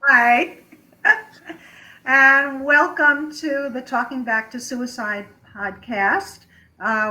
Hi, and welcome to the Talking Back to Suicide podcast,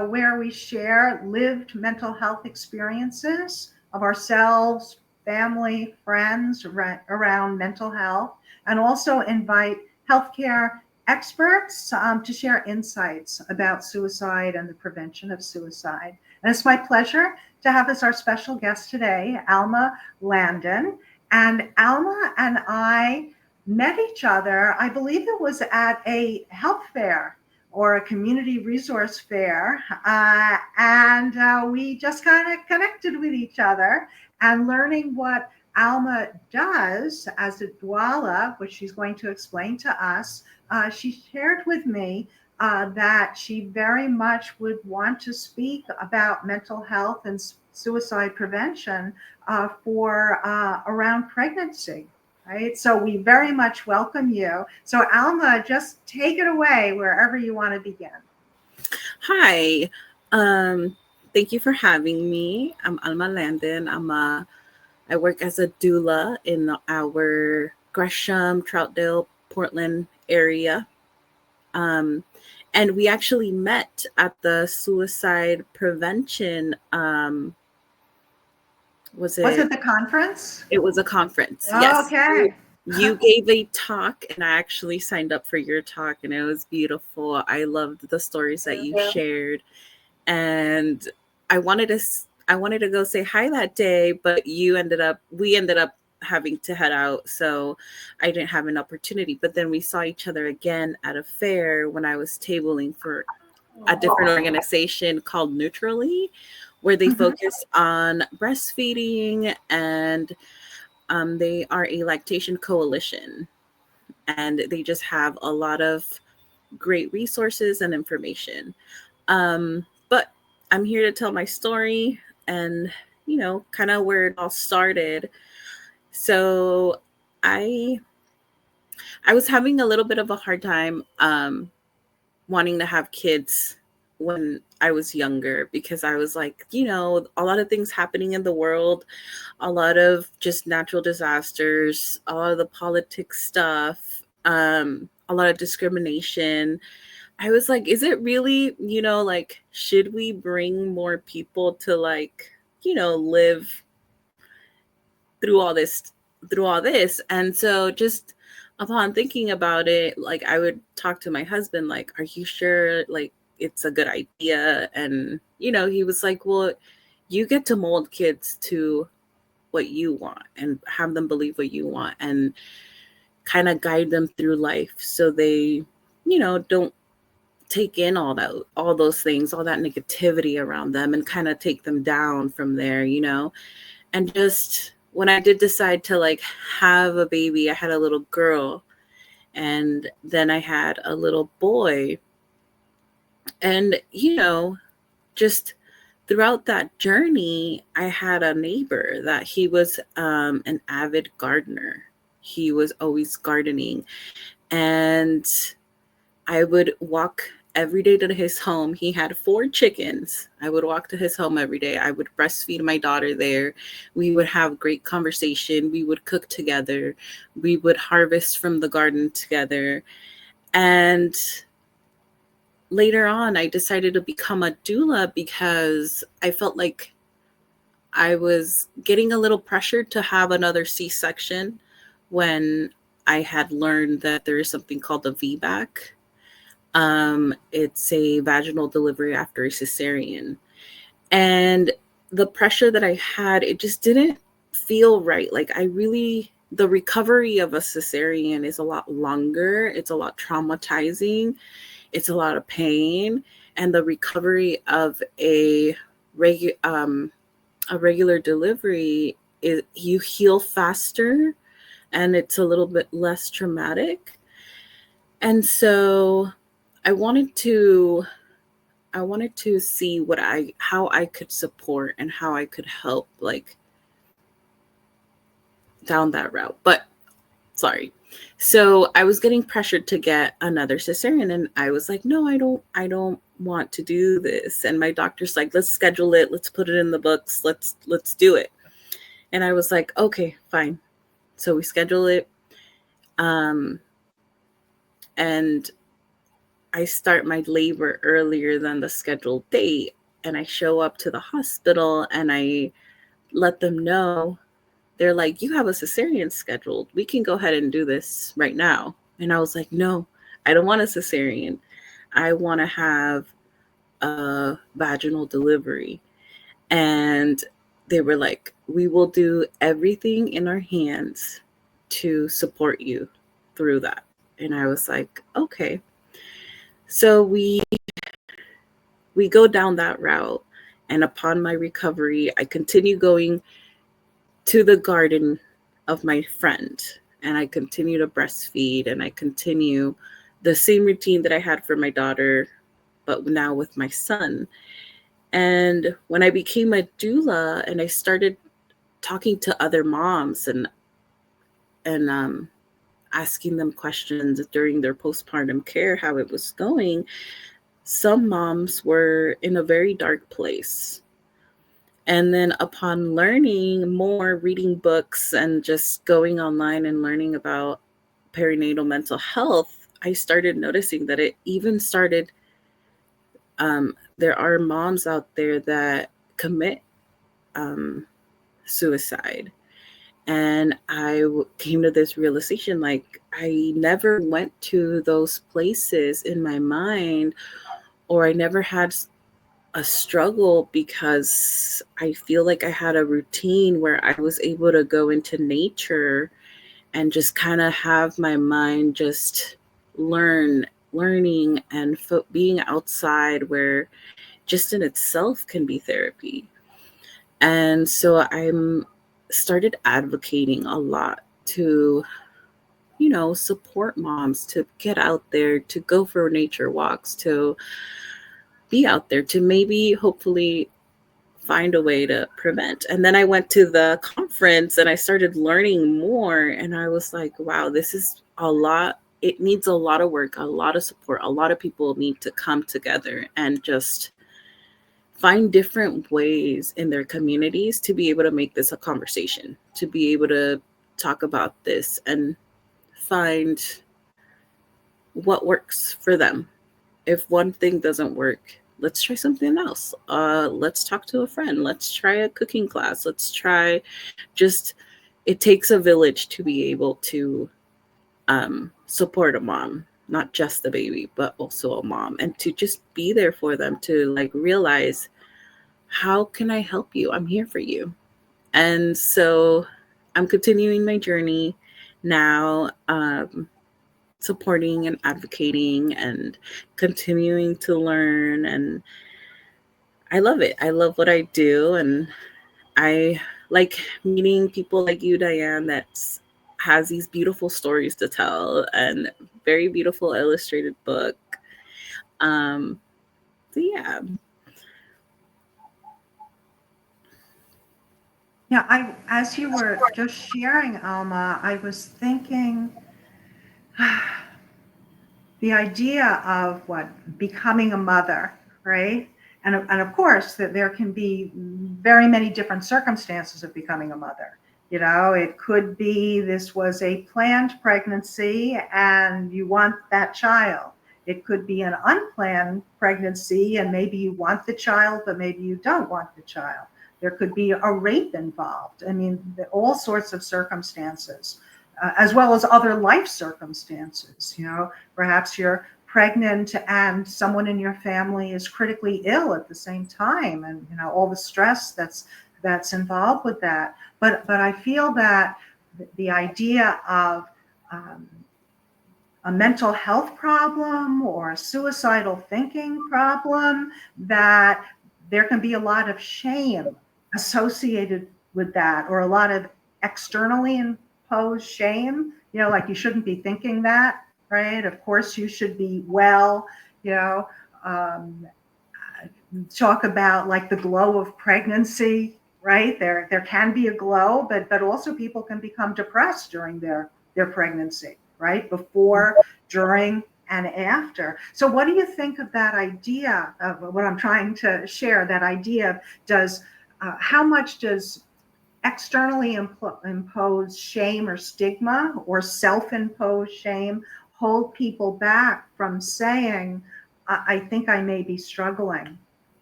where we share lived mental health experiences of ourselves, family, friends around mental health, and also invite healthcare experts to share insights about suicide and the prevention of suicide. And it's my pleasure to have as our special guest today, Alma Landon. And Alma and I met each other, I believe it was at a health fair or a community resource fair. And we just kind of connected with each other and learning what Alma does as a Douala, which she's going to explain to us. She shared with me that she very much would want to speak about mental health and suicide prevention for around pregnancy. Right. So we very much welcome you. So Alma, just take it away wherever you want to begin. Hi. Um, Thank you for having me. I'm Alma Landon. I work as a doula in our Gresham, Troutdale, Portland area. Um, and we actually met at the suicide prevention. Was Was it? it the conference? It was a conference. Yes. Okay. You gave a talk, and I actually signed up for your talk, and it was beautiful. I loved the stories that you shared, and I wanted to I wanted to go say hi that day, but we ended up having to head out, so I didn't have an opportunity. But then we saw each other again at a fair when I was tabling for a different organization called Neutrally, where they Mhm. focus on breastfeeding, and they are a lactation coalition, and they just have a lot of great resources and information. But I'm here to tell my story and, kind of where it all started. So I I was having a little bit of a hard time wanting to have kids when I was younger, because I was like, a lot of things happening in the world, a lot of just natural disasters, a lot of the politics stuff, a lot of discrimination. I was like, is it really, like, should we bring more people to, like, live through all this, And so just upon thinking about it, like, I would talk to my husband, like, are you sure, like, it's a good idea? And, he was like, well, you get to mold kids to what you want and have them believe what you want, and kind of guide them through life so they, don't take in all those things, all that negativity around them, and kind of take them down from there. And just when I did decide to, like, have a baby, I had a little girl, and then I had a little boy. And, just throughout that journey, I had a neighbor that he was an avid gardener. He was always gardening. And I would walk every day to his home. He had 4 chickens. I would walk to his home every day. I would breastfeed my daughter there. We would have great conversation. We would cook together. We would harvest from the garden together. And later on, I decided to become a doula because I felt like I was getting a little pressured to have another C-section when I had learned that there is something called a VBAC. It's a vaginal delivery after a cesarean. And the pressure that I had, it just didn't feel right. Like, the recovery of a cesarean is a lot longer. It's a lot traumatizing. It's a lot of pain. And the recovery of regu- um, a regular delivery is, you heal faster, and it's a little bit less traumatic. And so I wanted to I wanted to see how I could support and how I could help, like, down that route. But sorry. So I was getting pressured to get another cesarean, and I was like, no, I don't want to do this. And my doctor's like, let's schedule it, let's put it in the books, let's do it. And I was like, okay, fine. So we schedule it. Um, and I start my labor earlier than the scheduled date. And I show up to the hospital and I let them know. They're like, "You have a cesarean scheduled. We can go ahead and do this right now." And I was like, "No, I don't want a cesarean. I want to have a vaginal delivery." And they were like, "We will do everything in our hands to support you through that." And I was like, "Okay." So we go down that route. And upon my recovery, I continue going to the garden of my friend, and I continue to breastfeed, and I continue the same routine that I had for my daughter, but now with my son. And when I became a doula and I started talking to other moms and asking them questions during their postpartum care, how it was going, some moms were in a very dark place. And then upon learning more, reading books and just going online and learning about perinatal mental health, I started noticing that it even started, there are moms out there that commit um, suicide. And came to this realization, like, I never went to those places in my mind, or I never had a struggle, because I feel like I had a routine where I was able to go into nature and just kind of have my mind just learning and being outside, where just in itself can be therapy. And so I'm started advocating a lot to, support moms to get out there, to go for nature walks, to be out there, to maybe hopefully find a way to prevent. And then I went to the conference and I started learning more, and I was like, wow, this is a lot. It needs a lot of work, a lot of support. A lot of people need to come together and just find different ways in their communities to be able to make this a conversation, to be able to talk about this and find what works for them. If one thing doesn't work, let's try something else. Let's talk to a friend. Let's try a cooking class. Let's try just, it takes a village to be able to support a mom, not just the baby, but also a mom, and to just be there for them, to like realize, how can I help you? I'm here for you. And so I'm continuing my journey now, supporting and advocating and continuing to learn. And I love it. I love what I do. And I like meeting people like you, Diane, that has these beautiful stories to tell and very beautiful illustrated book. Um, so yeah. Yeah, as you were just sharing, Alma, I was thinking the idea of what becoming a mother, right? And of course, that there can be very many different circumstances of becoming a mother. It could be this was a planned pregnancy and you want that child. It could be an unplanned pregnancy and maybe you want the child, but maybe you don't want the child. There could be a rape involved. I mean, all sorts of circumstances, as well as other life circumstances. Perhaps you're pregnant and someone in your family is critically ill at the same time, and all the stress that's involved with that. But I feel that the idea of um, a mental health problem or a suicidal thinking problem, that there can be a lot of shame associated with that, or a lot of externally imposed shame, like you shouldn't be thinking that, right? Of course, you should be well, you know. Um, Talk about like the glow of pregnancy, right? There can be a glow, but also people can become depressed during their pregnancy, right? Before, during, and after. So what do you think of that idea of what I'm trying to share? That idea of how much does externally imposed shame or stigma or self-imposed shame hold people back from saying, I think I may be struggling,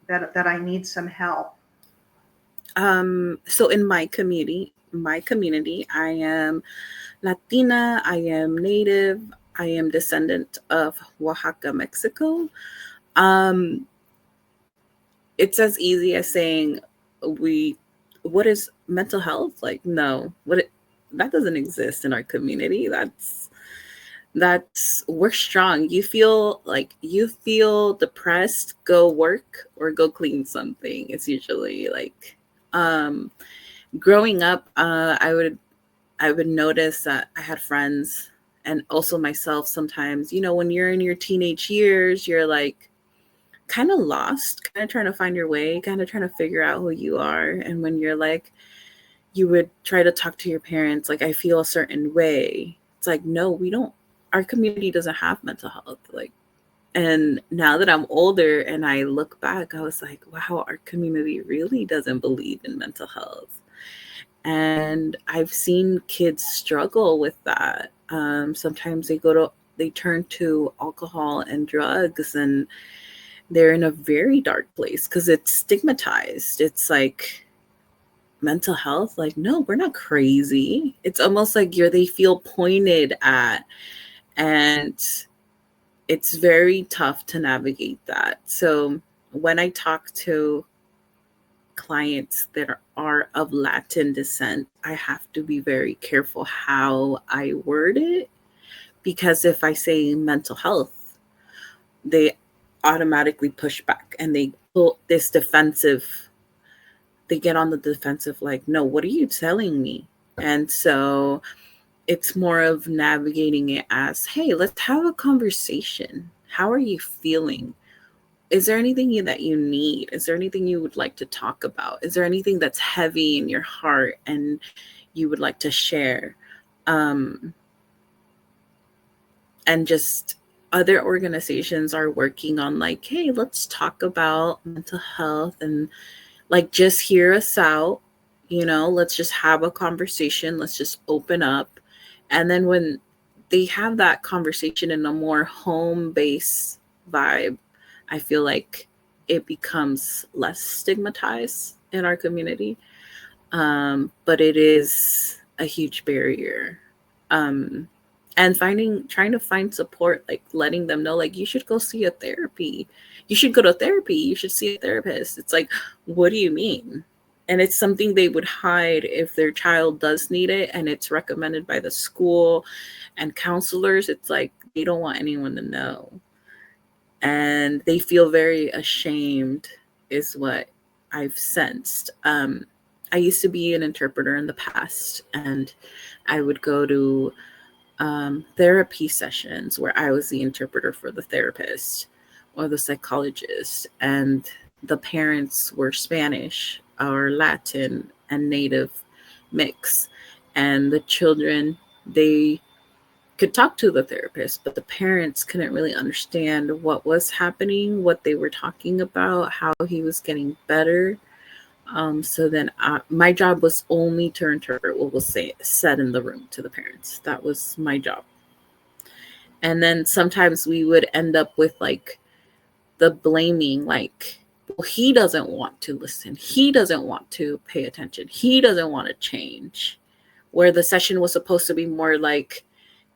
that I need some help? So in my community, I am Latina, I am Native, I am descendant of Oaxaca, Mexico. Um, it's as easy as saying we what is mental health? Like, no, that doesn't exist in our community. That's we're strong. You feel depressed, go work or go clean something. It's usually like um growing up, I would notice that I had friends and also myself sometimes, when you're in your teenage years, you're like kind of lost, kind of trying to find your way, kind of trying to figure out who you are. And when you're like, you would try to talk to your parents, like, I feel a certain way. It's like, no, we don't, our community doesn't have mental health. Like, and now that I'm older and I look back, I was like, wow, our community really doesn't believe in mental health. And I've seen kids struggle with that. Sometimes they turn to alcohol and drugs, and they're in a very dark place because it's stigmatized. It's like mental health, like, no, we're not crazy. It's almost like they feel pointed at, and it's very tough to navigate that. So when I talk to clients that are of Latin descent, I have to be very careful how I word it, because if I say mental health, they automatically push back and they pull this defensive, they get on the defensive, like, no, what are you telling me? And so it's more of navigating it as, hey, let's have a conversation. How are you feeling? Is there anything that you need? Is there anything you would like to talk about? Is there anything that's heavy in your heart and you would like to share? And just other organizations are working on, like, hey, let's talk about mental health and, like, just hear us out. Let's just have a conversation. Let's just open up. And then when they have that conversation in a more home based vibe, I feel like it becomes less stigmatized in our community. But it is a huge barrier. And trying to find support, like letting them know, like, you should go see a therapy. You should go to therapy. You should see a therapist. It's like, what do you mean? And it's something they would hide if their child does need it and it's recommended by the school and counselors. It's like they don't want anyone to know. And they feel very ashamed, is what I've sensed. I used to be an interpreter in the past, and I would go to therapy sessions where I was the interpreter for the therapist or the psychologist, and the parents were Spanish or Latin and Native mix, and the children, they could talk to the therapist, but the parents couldn't really understand what was happening, what they were talking about, how he was getting better. So then my job was only to interpret what was said in the room to the parents. That was my job. And then sometimes we would end up with, like, the blaming, like, well, he doesn't want to listen. He doesn't want to pay attention. He doesn't want to change. Where the session was supposed to be more like,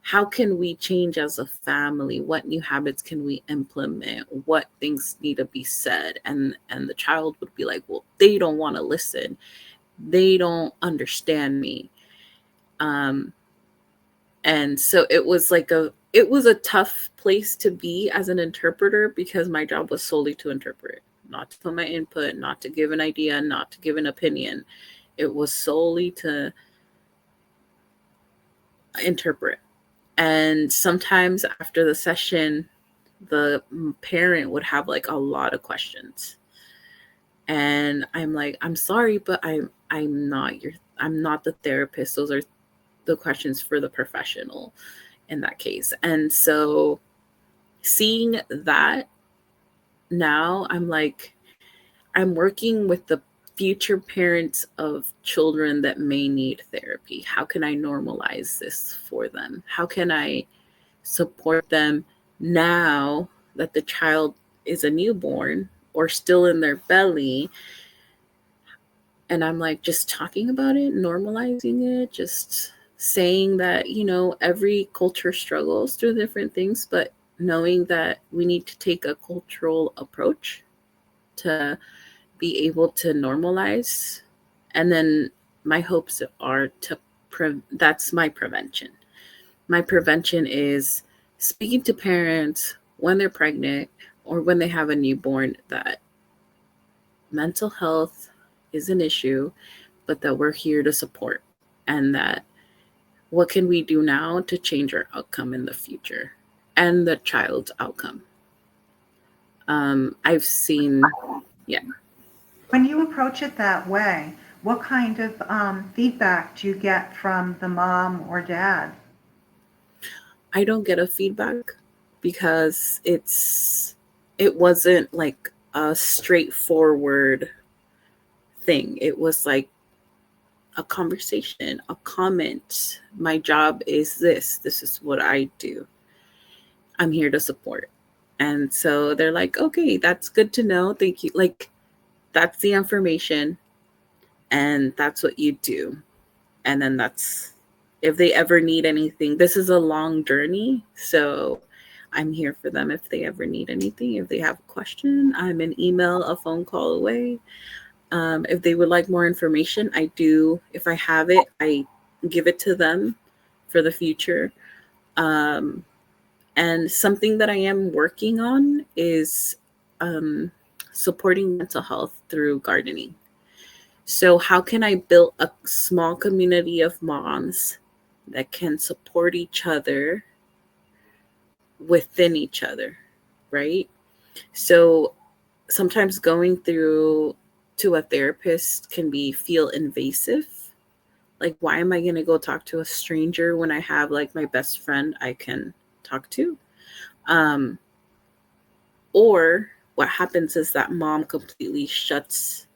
how can we change as a family? What new habits can we implement? What things need to be said? And the child would be like, well, they don't want to listen. They don't understand me. And so it was a tough place to be as an interpreter, because my job was solely to interpret, not to put my input, not to give an idea, not to give an opinion. It was solely to interpret. And sometimes after the session, the parent would have, like, a lot of questions. And I'm like, I'm sorry, but I'm not the therapist. Those are the questions for the professional in that case. And so seeing that now, I'm like, I'm working with the future parents of children that may need therapy? How can I normalize this for them? How can I support them now that the child is a newborn or still in their belly? And I'm like, just talking about it, normalizing it, just saying that, every culture struggles through different things, but knowing that we need to take a cultural approach to be able to normalize. And then my hopes are that's my prevention. My prevention is speaking to parents when they're pregnant or when they have a newborn that mental health is an issue, but that we're here to support, and that what can we do now to change our outcome in the future and the child's outcome. I've seen, yeah. When you approach it that way, what kind of feedback do you get from the mom or dad? I don't get a feedback because it wasn't like a straightforward thing. It was like a conversation, a comment. My job is this. This is what I do. I'm here to support. And so they're like, okay, that's good to know. Thank you. Like, that's the information, and that's what you do. And then that's, if they ever need anything, this is a long journey. So I'm here for them if they ever need anything. If they have a question, I'm an email, a phone call away. If they would like more information, I do. If I have it, I give it to them for the future. And something that I am working on is supporting mental health through gardening. So how can I build a small community of moms that can support each other within each other, right? So sometimes going through to a therapist can feel invasive. Like, why am I going to go talk to a stranger when I have like my best friend I can talk to? Or what happens is that mom completely shuts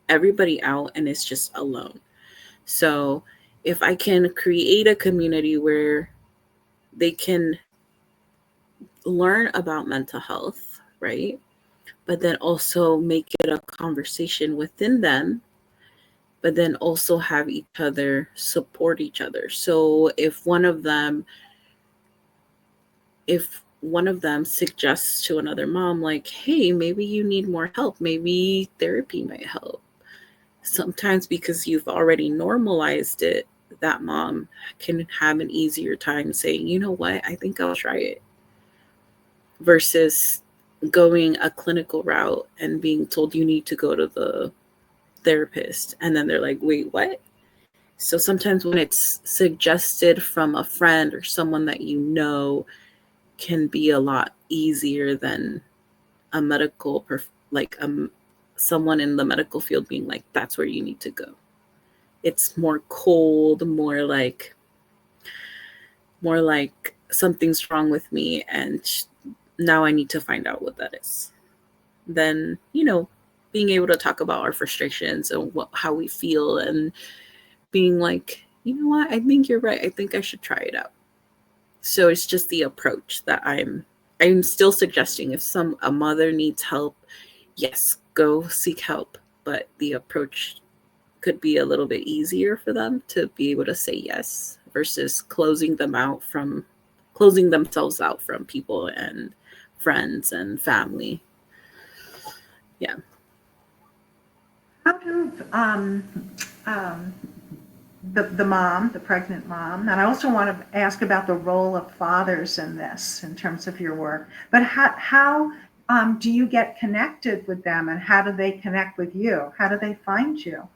everybody out and is just alone. So if I can create a community where they can learn about mental health, right? But then also make it a conversation within them, but then also have each other support each other. So if one of them suggests to another mom, like, hey, maybe you need more help, maybe therapy might help. Sometimes because you've already normalized it, that mom can have an easier time saying, you know what, I think I'll try it, versus going a clinical route and being told you need to go to the therapist. And then they're like, wait, what? So sometimes when it's suggested from a friend or someone that can be a lot easier than a someone in the medical field being like, that's where you need to go. It's more cold, more like something's wrong with me, and now I need to find out what that is. Then, being able to talk about our frustrations and how we feel, and being like, you know what, I think you're right. I think I should try it out. So it's just the approach that I'm still suggesting. If a mother needs help, yes, go seek help. But the approach could be a little bit easier for them to be able to say yes, versus closing themselves out from people and friends and family. Yeah. How do the pregnant mom, and I also want to ask about the role of fathers in this in terms of your work, but how do you get connected with them, and how do they connect with you? How do they find you?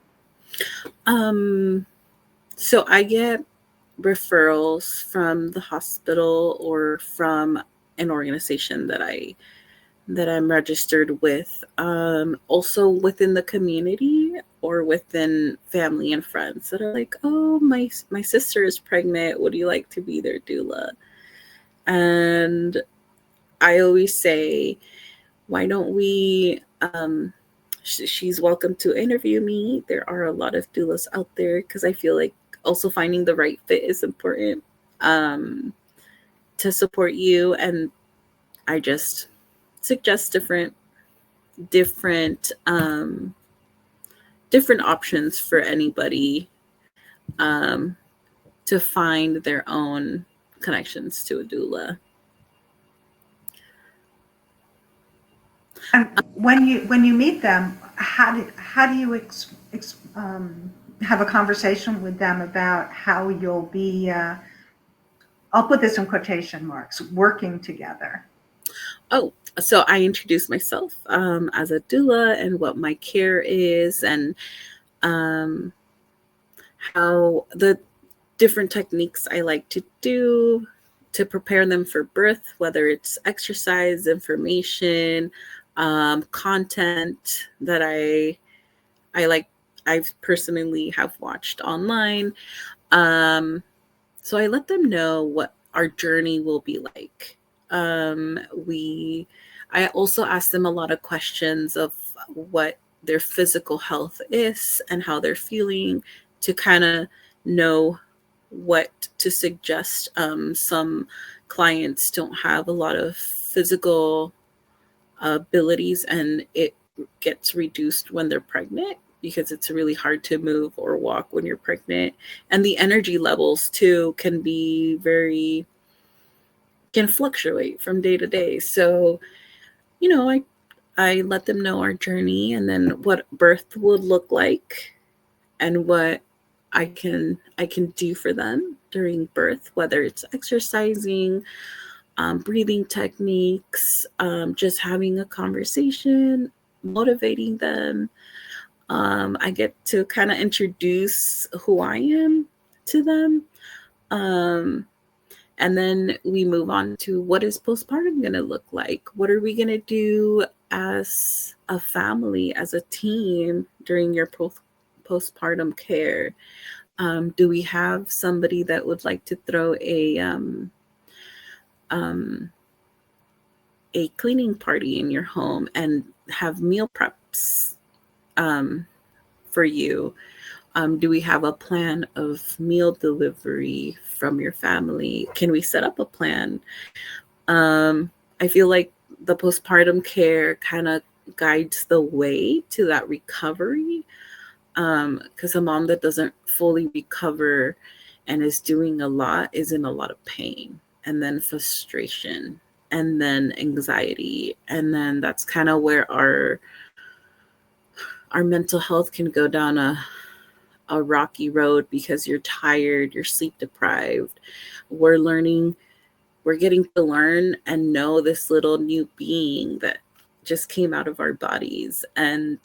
So I get referrals from the hospital or from an organization that I'm registered with. Also within the community or within family and friends that are like, oh, my sister is pregnant. Would you like to be their doula? And I always say, why don't we she's welcome to interview me. There are a lot of doulas out there because I feel like also finding the right fit is important um, to support you. And I just suggest different different options for anybody um, to find their own connections to a doula. And when you meet them, how do you have a conversation with them about how you'll be? I'll put this in quotation marks. Working together. Oh, so I introduced myself as a doula and what my care is, and um, how the different techniques I like to do to prepare them for birth, whether it's exercise, information, content that I like. I've personally have watched online. Um, so I let them know what our journey will be like. Um, we, I also ask them a lot of questions of what their physical health is and how they're feeling to kind of know what to suggest. Some clients don't have a lot of physical abilities, and it gets reduced when they're pregnant because it's really hard to move or walk when you're pregnant. And the energy levels too can fluctuate from day to day. So, you know, I let them know our journey and then what birth would look like and what I can do for them during birth, whether it's exercising, breathing techniques, just having a conversation, motivating them. I get to kind of introduce who I am to them. Um, and then we move on to what is postpartum going to look like? What are we going to do as a family, as a team during your postpartum care? Do we have somebody that would like to throw um, a cleaning party in your home and have meal preps um, for you? Do we have a plan of meal delivery from your family? Can we set up a plan? I feel like the postpartum care kind of guides the way to that recovery. Because a mom that doesn't fully recover and is doing a lot is in a lot of pain, and then frustration, and then anxiety, and then that's kind of where our mental health can go down a rocky road because you're tired, you're sleep deprived. We're learning, we're getting to learn and know this little new being that just came out of our bodies. And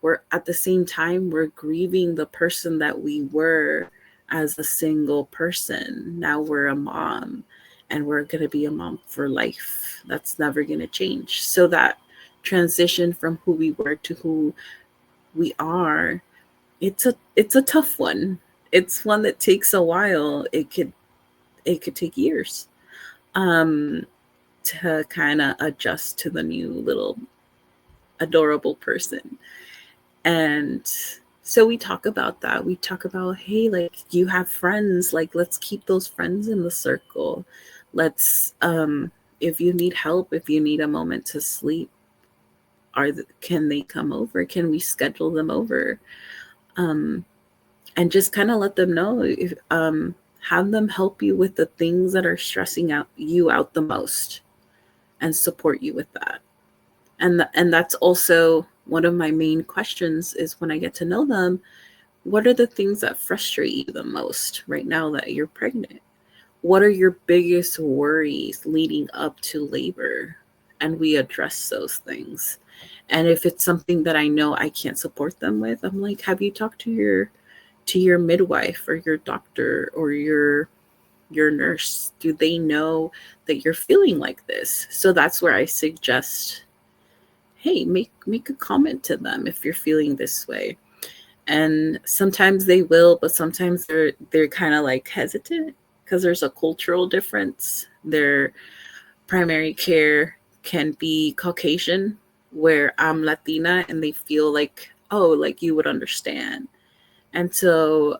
we're at the same time, we're grieving the person that we were as a single person. Now we're a mom and we're going to be a mom for life. That's never going to change. So that transition from who we were to who we are, it's a tough one. It's one that takes a while. It could take years um to kind of adjust to the new little adorable person. And so we talk about that. We talk about, hey, like, you have friends, like, let's keep those friends in the circle. Let's if you need help, if you need a moment to sleep, can they come over? Can we schedule them over? um and just kind of let them know, if have them help you with the things that are stressing you out the most, and support you with that. And that's also one of my main questions, is when I get to know them, what are the things that frustrate you the most right now that you're pregnant? What are your biggest worries leading up to labor? And we address those things. And if it's something that I know I can't support them with, I'm like, have you talked to your midwife or your doctor or your nurse? Do they know that you're feeling like this? So that's where I suggest, hey, make a comment to them if you're feeling this way. And sometimes they will, but sometimes they're kind of like hesitant because there's a cultural difference. Their primary care can be Caucasian, where I'm Latina and they feel like, oh, like you would understand. And so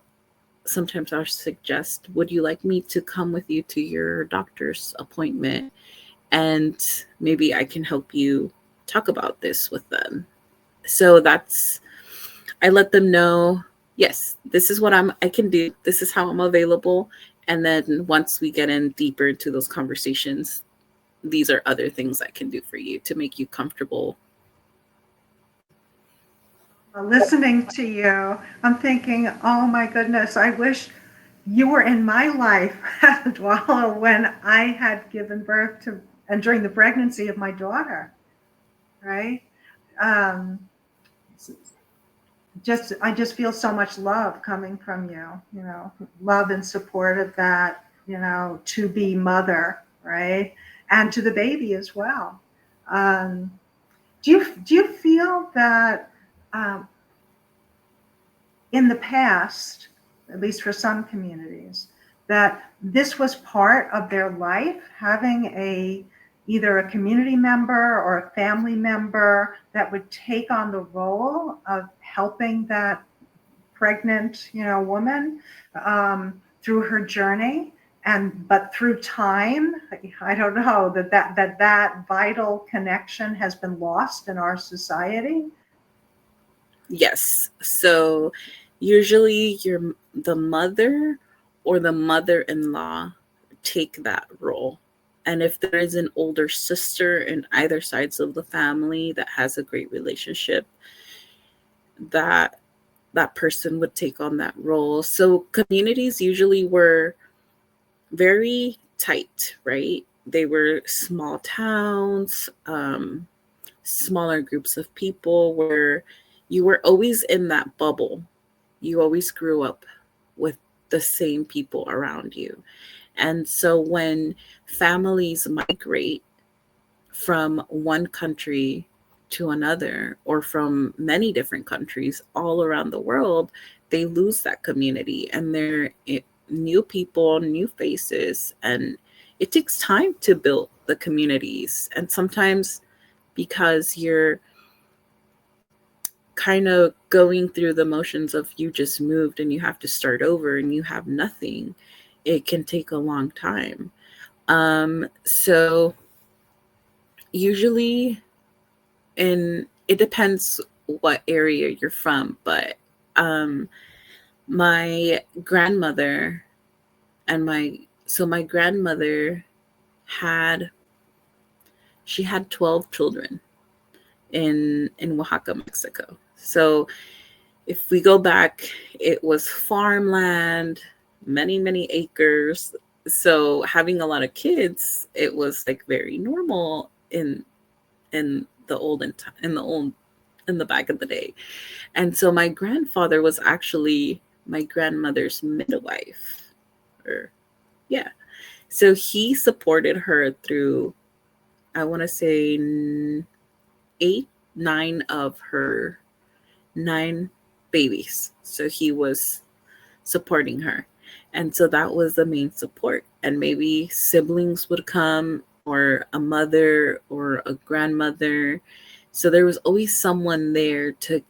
sometimes I'll suggest, would you like me to come with you to your doctor's appointment? And maybe I can help you talk about this with them. So I let them know, yes, this is what I can do. This is how I'm available. And then once we get in deeper into those conversations, these are other things I can do for you to make you comfortable. Listening to you, I'm thinking, oh my goodness, I wish you were in my life, Dwala, when I had given birth to, and during the pregnancy of my daughter, right? Um, I just feel so much love coming from you, love and support of that, to be mother, right? And to the baby as well. Um, do you feel that um, in the past, at least for some communities, that this was part of their life, having either a community member or a family member that would take on the role of helping that pregnant, woman through her journey. But through time, I don't know that vital connection has been lost in our society. Yes. So usually the mother or the mother-in-law take that role. And if there is an older sister in either sides of the family that has a great relationship, that that person would take on that role. So communities usually were very tight, right? They were small towns, smaller groups of people where you were always in that bubble. You always grew up with the same people around you. And so when families migrate from one country to another or from many different countries all around the world, they lose that community and they're new people, new faces. And it takes time to build the communities. And sometimes because you're kind of going through the motions of you just moved and you have to start over and you have nothing, it can take a long time. So usually it depends what area you're from, but um, my grandmother my grandmother had she had 12 children in Oaxaca, Mexico. So if we go back, it was farmland, many acres. So having a lot of kids, it was like very normal in the olden time, in the back of the day. And so my grandfather was actually my grandmother's midwife. Or yeah. So he supported her through, I want to say, eight, nine of her 9 babies. So he was supporting her. And so that was the main support. And maybe siblings would come, or a mother or a grandmother. So there was always someone there to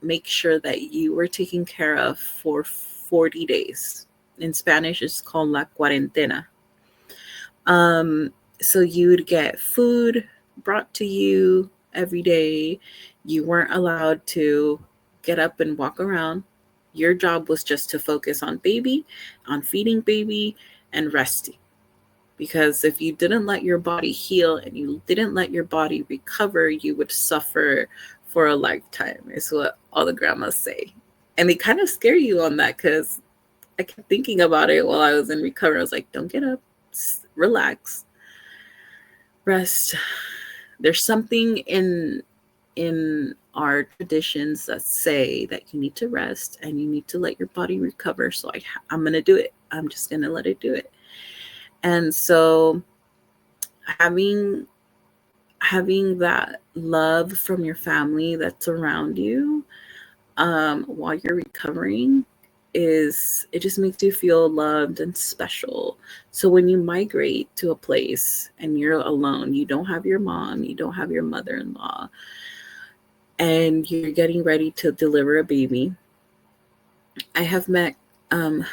make sure that you were taken care of for 40 days. In Spanish, it's called la cuarentena. So you would get food brought to you every day. You weren't allowed to get up and walk around. Your job was just to focus on baby, on feeding baby, and resting. Because if you didn't let your body heal and you didn't let your body recover, you would suffer for a lifetime, is what all the grandmas say. And they kind of scare you on that, because I kept thinking about it while I was in recovery. I was like, don't get up, relax, rest. There's something in our traditions that say that you need to rest and you need to let your body recover. So I'm going to do it. I'm just going to let it do it. And so having that love from your family that's around you while you're recovering, it just makes you feel loved and special. So when you migrate to a place and you're alone, you don't have your mom, you don't have your mother-in-law, and you're getting ready to deliver a baby. I have met um,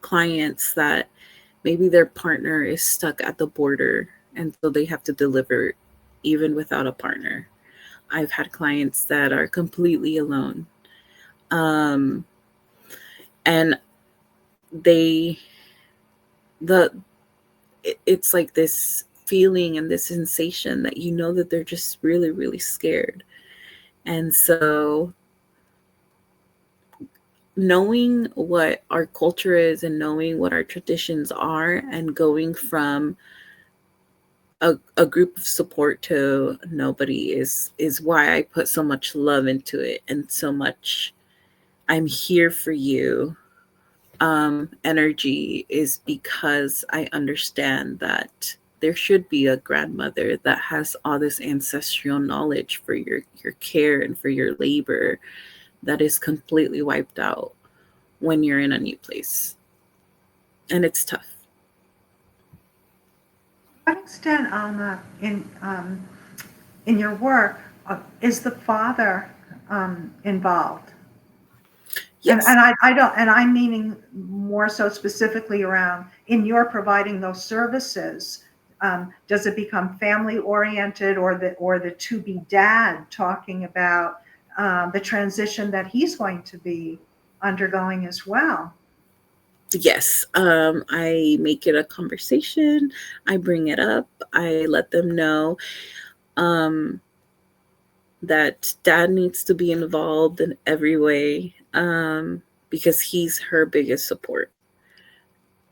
clients that maybe their partner is stuck at the border and so they have to deliver even without a partner. I've had clients that are completely alone. Um, and they, the, it's like this feeling and this sensation that you know that they're just really, really scared. And so knowing what our culture is and knowing what our traditions are and going from a group of support to nobody is why I put so much love into it and so much I'm here for you energy is because I understand that there should be a grandmother that has all this ancestral knowledge for your care and for your labor that is completely wiped out when you're in a new place. And it's tough. To what extent, in your work, is the father involved? Yes. I don't, and I'm meaning more so specifically around in your providing those services. Does it become family oriented, or the to be dad talking about the transition that he's going to be undergoing as well? Yes. I make it a conversation. I bring it up. I let them know um, that dad needs to be involved in every way because he's her biggest support.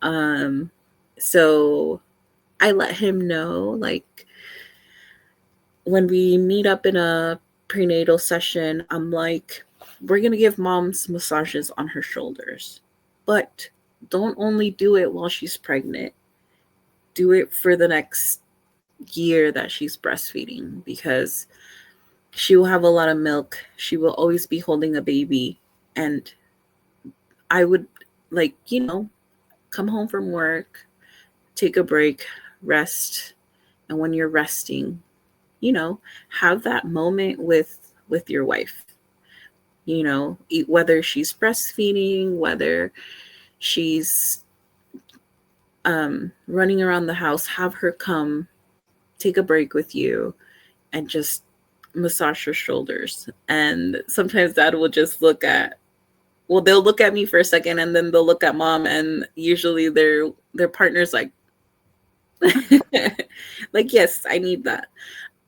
Um, so I let him know, like, when we meet up in a prenatal session, I'm like, we're going to give mom some massages on her shoulders, but don't only do it while she's pregnant. Do it for the next year that she's breastfeeding because she will have a lot of milk. She will always be holding a baby. And I would like, come home from work, take a break, rest. And when you're resting, have that moment with your wife. Whether she's breastfeeding, whether she's running around the house, have her come take a break with you and just massage your shoulders. And sometimes dad will just they'll look at me for a second and then they'll look at mom and usually their partner's like like, yes, I need that.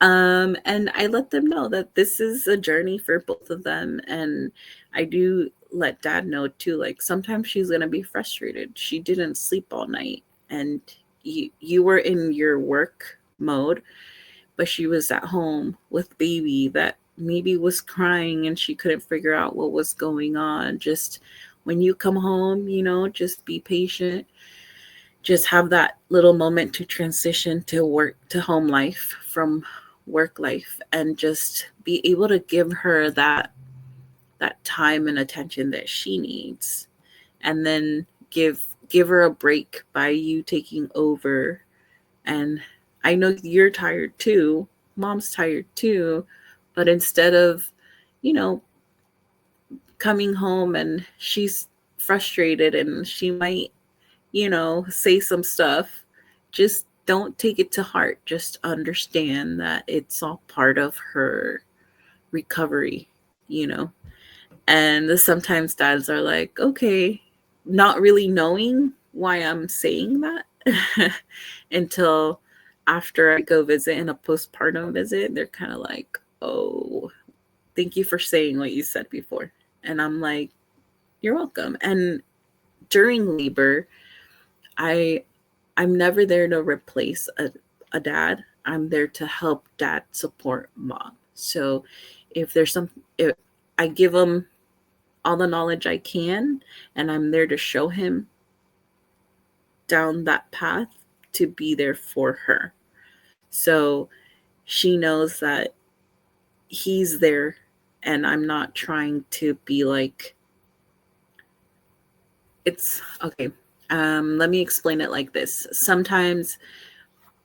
And I let them know that this is a journey for both of them. And I do let dad know too, like sometimes she's gonna be frustrated. She didn't sleep all night and you were in your work mode, but she was at home with baby that maybe was crying and she couldn't figure out what was going on. Just when you come home, just be patient. Just have that little moment to transition to home life from work life and just be able to give her that time and attention that she needs, and then give her a break by you taking over. And I know you're tired too, mom's tired too, but instead of you know coming home and she's frustrated and she might say some stuff, just don't take it to heart. Just understand that it's all part of her recovery, you know. And sometimes dads are like, okay, not really knowing why I'm saying that until after I go visit in a postpartum visit, they're kind of like, oh, thank you for saying what you said before. And I'm like, you're welcome. And during labor, I I'm never there to replace a dad. I'm there to help dad support mom. So if I give him all the knowledge I can and I'm there to show him down that path to be there for her. So she knows that he's there and I'm not trying to be like it's okay. Let me explain it like this. Sometimes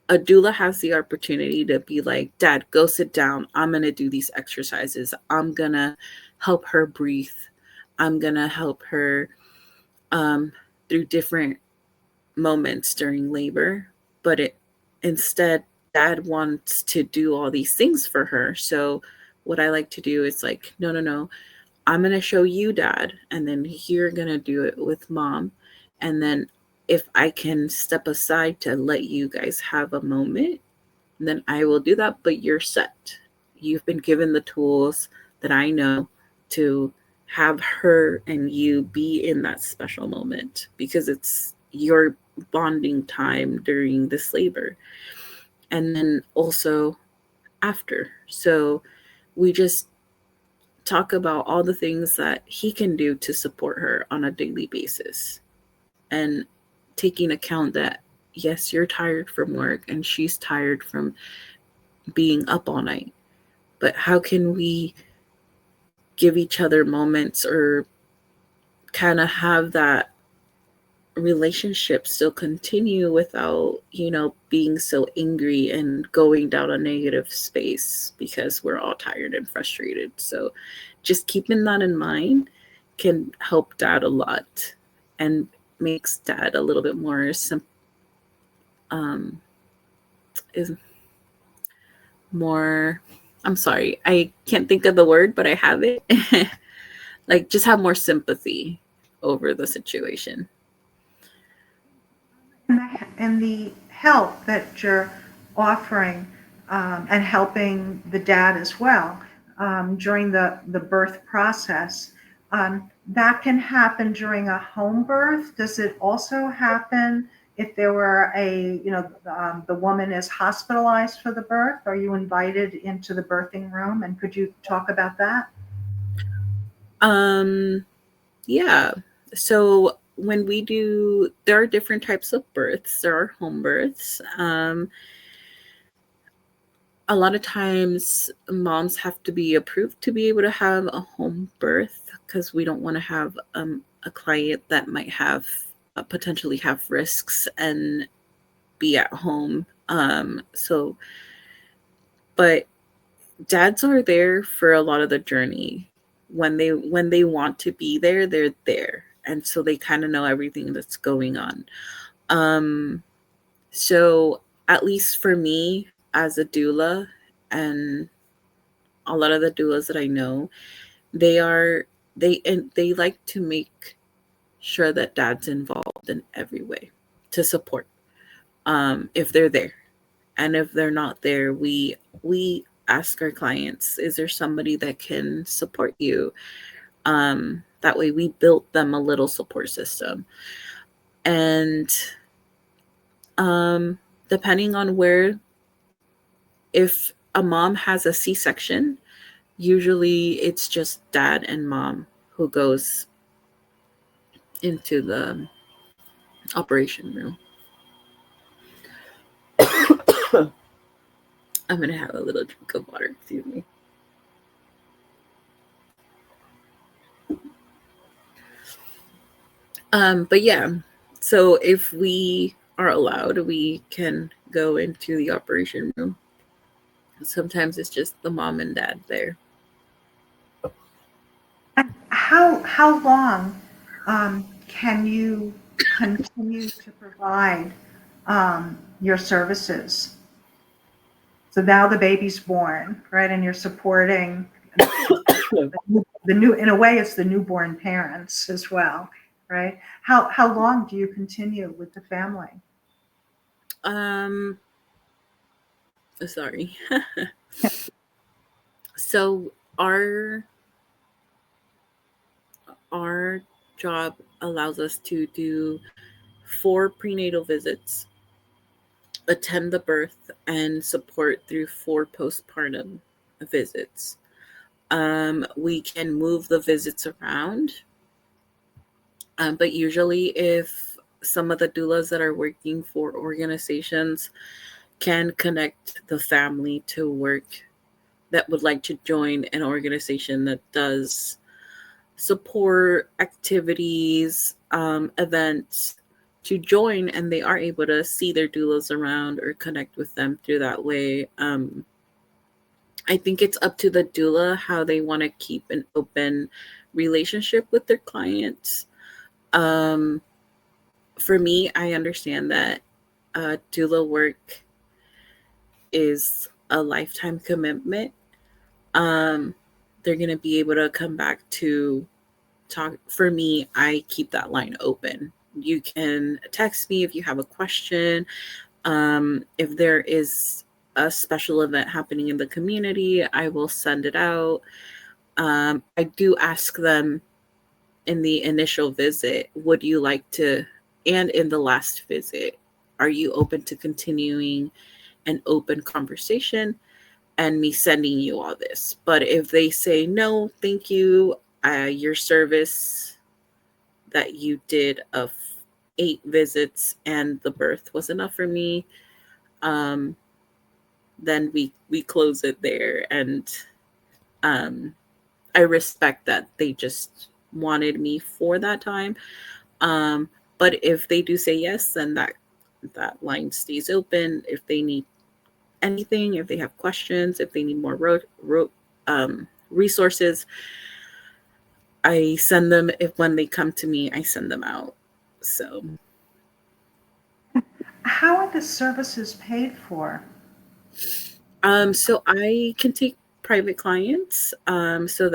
a doula has the opportunity to be like, Dad, go sit down. I'm going to do these exercises. I'm going to help her breathe. I'm going to help her um, through different moments during labor. But instead, Dad wants to do all these things for her. So what I like to do is like, no, no, no. I'm going to show you, Dad. And then you're going to do it with Mom. And then if I can step aside to let you guys have a moment, then I will do that. But you're set. You've been given the tools that I know to have her and you be in that special moment because it's your bonding time during this labor. And then also after. So we just talk about all the things that he can do to support her on a daily basis and taking account that yes, you're tired from work and she's tired from being up all night, but how can we give each other moments or kind of have that relationship still continue without, being so angry and going down a negative space because we're all tired and frustrated. So just keeping that in mind can help Dad a lot and makes Dad a little bit more is more, I'm sorry, I can't think of the word, but I have it. Like just have more sympathy over the situation. And the help that you're offering and helping the dad as well during the birth process, that can happen during a home birth. Does it also happen if there were the woman is hospitalized for the birth? Are you invited into the birthing room? And could you talk about that? Um, yeah. So when there are different types of births. There are home births. A lot of times moms have to be approved to be able to have a home birth because we don't want to have a client that might have potentially have risks and be at home. But dads are there for a lot of the journey. When they want to be there, they're there, and so they kind of know everything that's going on. Um, so at least for me as a doula, and a lot of the doulas that I know, they are they like to make sure that dad's involved in every way to support if they're there. And if they're not there, we ask our clients, is there somebody that can support you? That way we built them a little support system. And depending on where, if a mom has a C-section, usually it's just dad and mom who goes into the operation room. I'm going to have a little drink of water. Excuse me. But yeah, so if we are allowed, we can go into the operation room. Sometimes it's just the mom and dad there. And how long can you continue to provide your services? So now the baby's born, right? And you're supporting the new, in a way, it's the newborn parents as well, right? How long do you continue with the family? Um, sorry. So our job allows us to do 4 prenatal visits, attend the birth, and support through 4 postpartum visits. We can move the visits around, but usually, if some of the doulas that are working for organizations can connect the family to work that would like to join an organization that does support activities, events, to join, and they are able to see their doulas around or connect with them through that way. I think it's up to the doula how they want to keep an open relationship with their clients. Um, for me, I understand that doula work is a lifetime commitment. Um, they're going to be able to come back to talk. For me, I keep that line open. You can text me if you have a question. If there is a special event happening in the community, I will send it out. I do ask them in the initial visit, would you like to, and in the last visit, are you open to continuing an open conversation and me sending you all this? But if they say, no, thank you, your service that you did of 8 visits and the birth was enough for me, um, then we close it there. And I respect that they just wanted me for that time. But if they do say yes, then that line stays open. If they need anything, if they have questions, if they need more resources, I send them. If when they come to me, I send them out. So How are the services paid for? so I can take private clients. So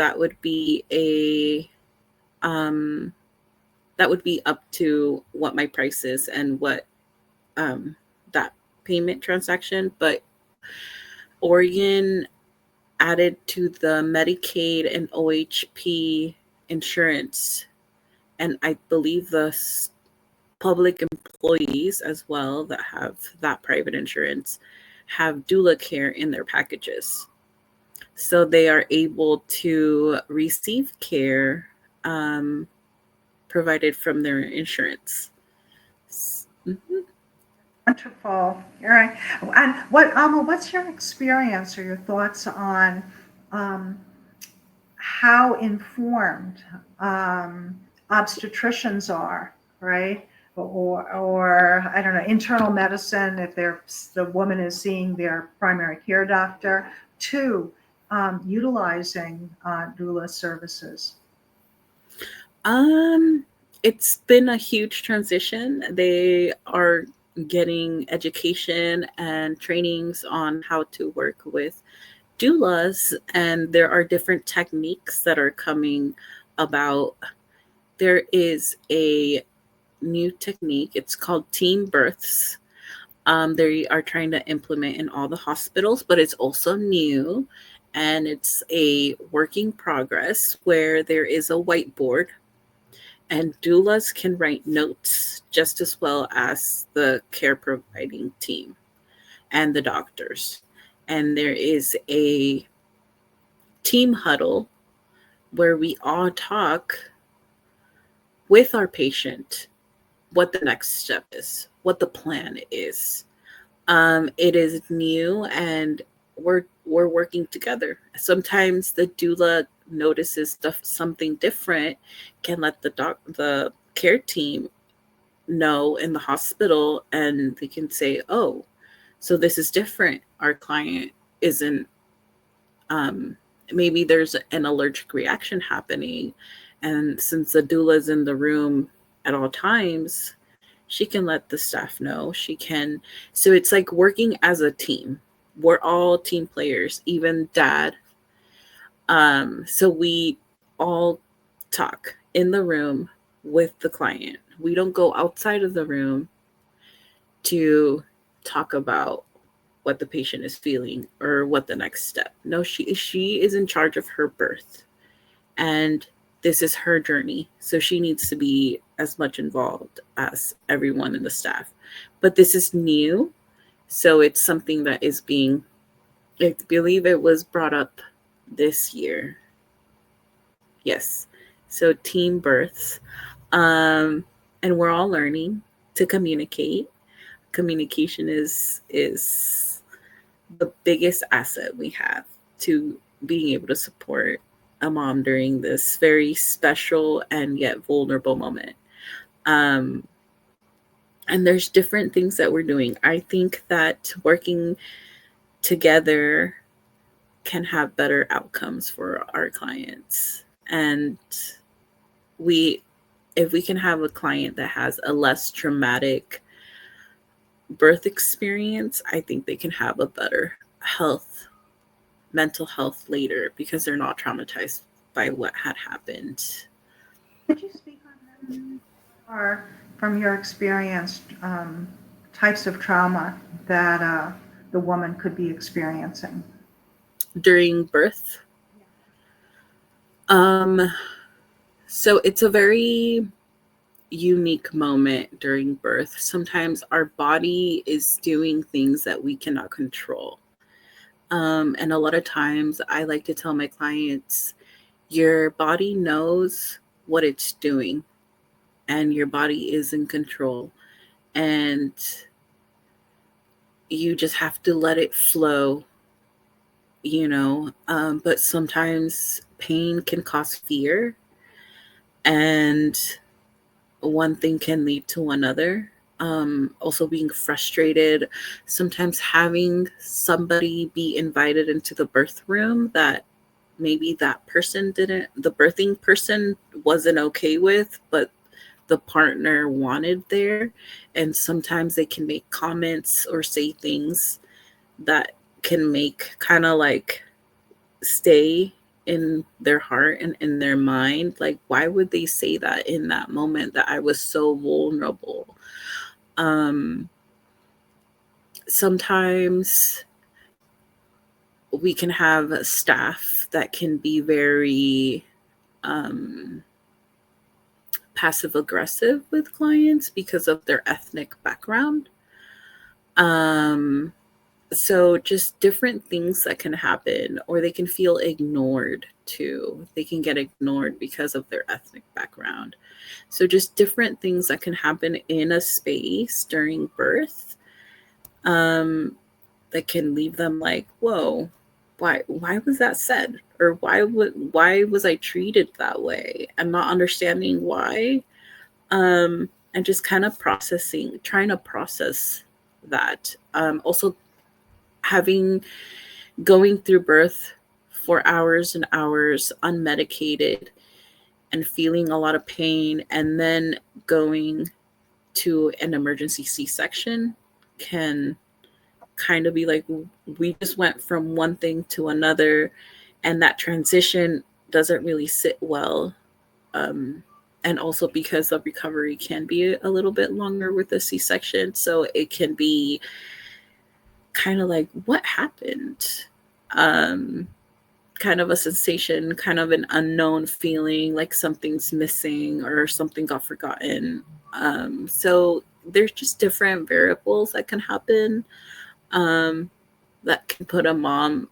um, that would be up to what my price is and what that payment transaction. But Oregon added to the Medicaid and OHP insurance, and I believe the public employees as well that have that private insurance have doula care in their packages. So they are able to receive care provided from their insurance. Mhm. Wonderful. All right. And what, Alma, what's your experience or your thoughts on um, how informed obstetricians are, right? Or I don't know, internal medicine, if the woman is seeing their primary care doctor, to utilizing doula services. Um, it's been a huge transition. They are getting education and trainings on how to work with doulas, and there are different techniques that are coming about. There is a new technique, it's called team births. They are trying to implement in all the hospitals, but it's also new, and it's a working progress where there is a whiteboard and doulas can write notes just as well as the care providing team and the doctors. And there is a team huddle where we all talk with our patient what the next step is, what the plan is. It is new, and we're working together. Sometimes the doula notices something different, can let the care team know in the hospital, and they can say, oh, so this is different. Our client isn't, um, maybe there's an allergic reaction happening. And since the doula is in the room at all times, she can let the staff know. She can, so it's like working as a team. We're all team players, even dad. So we all talk in the room with the client. We don't go outside of the room to talk about what the patient is feeling or what the next step. No, she is in charge of her birth, and this is her journey. So she needs to be as much involved as everyone in the staff. But this is new, so it's something that is being, I believe it was brought up this year. Yes. So team births. And we're all learning to communicate. Communication is the biggest asset we have to being able to support a mom during this very special and yet vulnerable moment. Um, And there's different things that we're doing. I think that working together can have better outcomes for our clients. And we if we can have a client that has a less traumatic birth experience, I think they can have a better mental health later, because they're not traumatized by what had happened. Could you speak on that, or from your experience, types of trauma that the woman could be experiencing During birth, so it's a very unique moment during birth. Sometimes our body is doing things that we cannot control. And a lot of times I like to tell my clients, your body knows what it's doing, and your body is in control. And you just have to let it flow, but sometimes pain can cause fear, and one thing can lead to another. Also being frustrated, sometimes having somebody be invited into the birth room that maybe the birthing person wasn't okay with, but the partner wanted there. And sometimes they can make comments or say things that can make kind of like stay in their heart and in their mind. Like, why would they say that in that moment that I was so vulnerable? Sometimes we can have staff that can be very passive aggressive with clients because of their ethnic background. So just different things that can happen, or they can feel ignored too. They can get ignored because of their ethnic background. So just different things that can happen in a space during birth, that can leave them like, whoa, why was that said? Or why was I treated that way? And not understanding why. And just kind of trying to process that. Also going through birth for hours and hours unmedicated and feeling a lot of pain, and then going to an emergency C-section can kind of be like, we just went from one thing to another, and that transition doesn't really sit well. And also because the recovery can be a little bit longer with the C-section, so it can be kind of like, what happened? Kind of a sensation, kind of an unknown feeling, like something's missing or something got forgotten. So there's just different variables that can happen, that can put a mom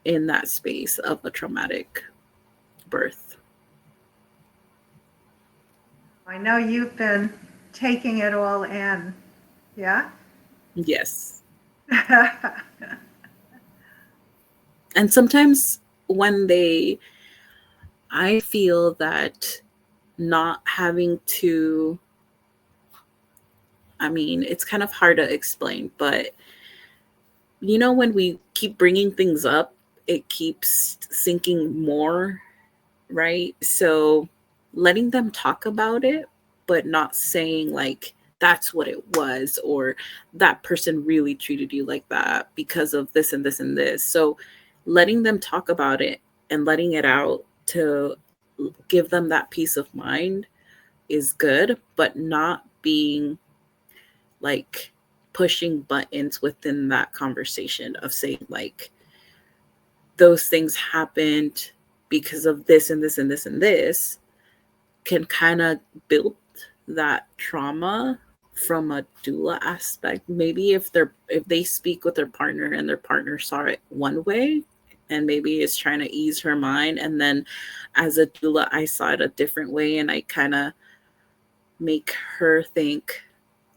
in that space of a traumatic birth. I know you've been taking it all in. Yeah? Yes. And sometimes I feel that not having to, I mean, it's kind of hard to explain, but when we keep bringing things up, it keeps sinking more, right? So letting them talk about it, but not saying like, that's what it was, or that person really treated you like that because of this and this and this. So letting them talk about it and letting it out to give them that peace of mind is good, but not being like pushing buttons within that conversation of saying like, those things happened because of this and this and this and this, can kind of build that trauma from a doula aspect. Maybe if they speak with their partner and their partner saw it one way, and maybe it's trying to ease her mind, and then as a doula I saw it a different way, and I kind of make her think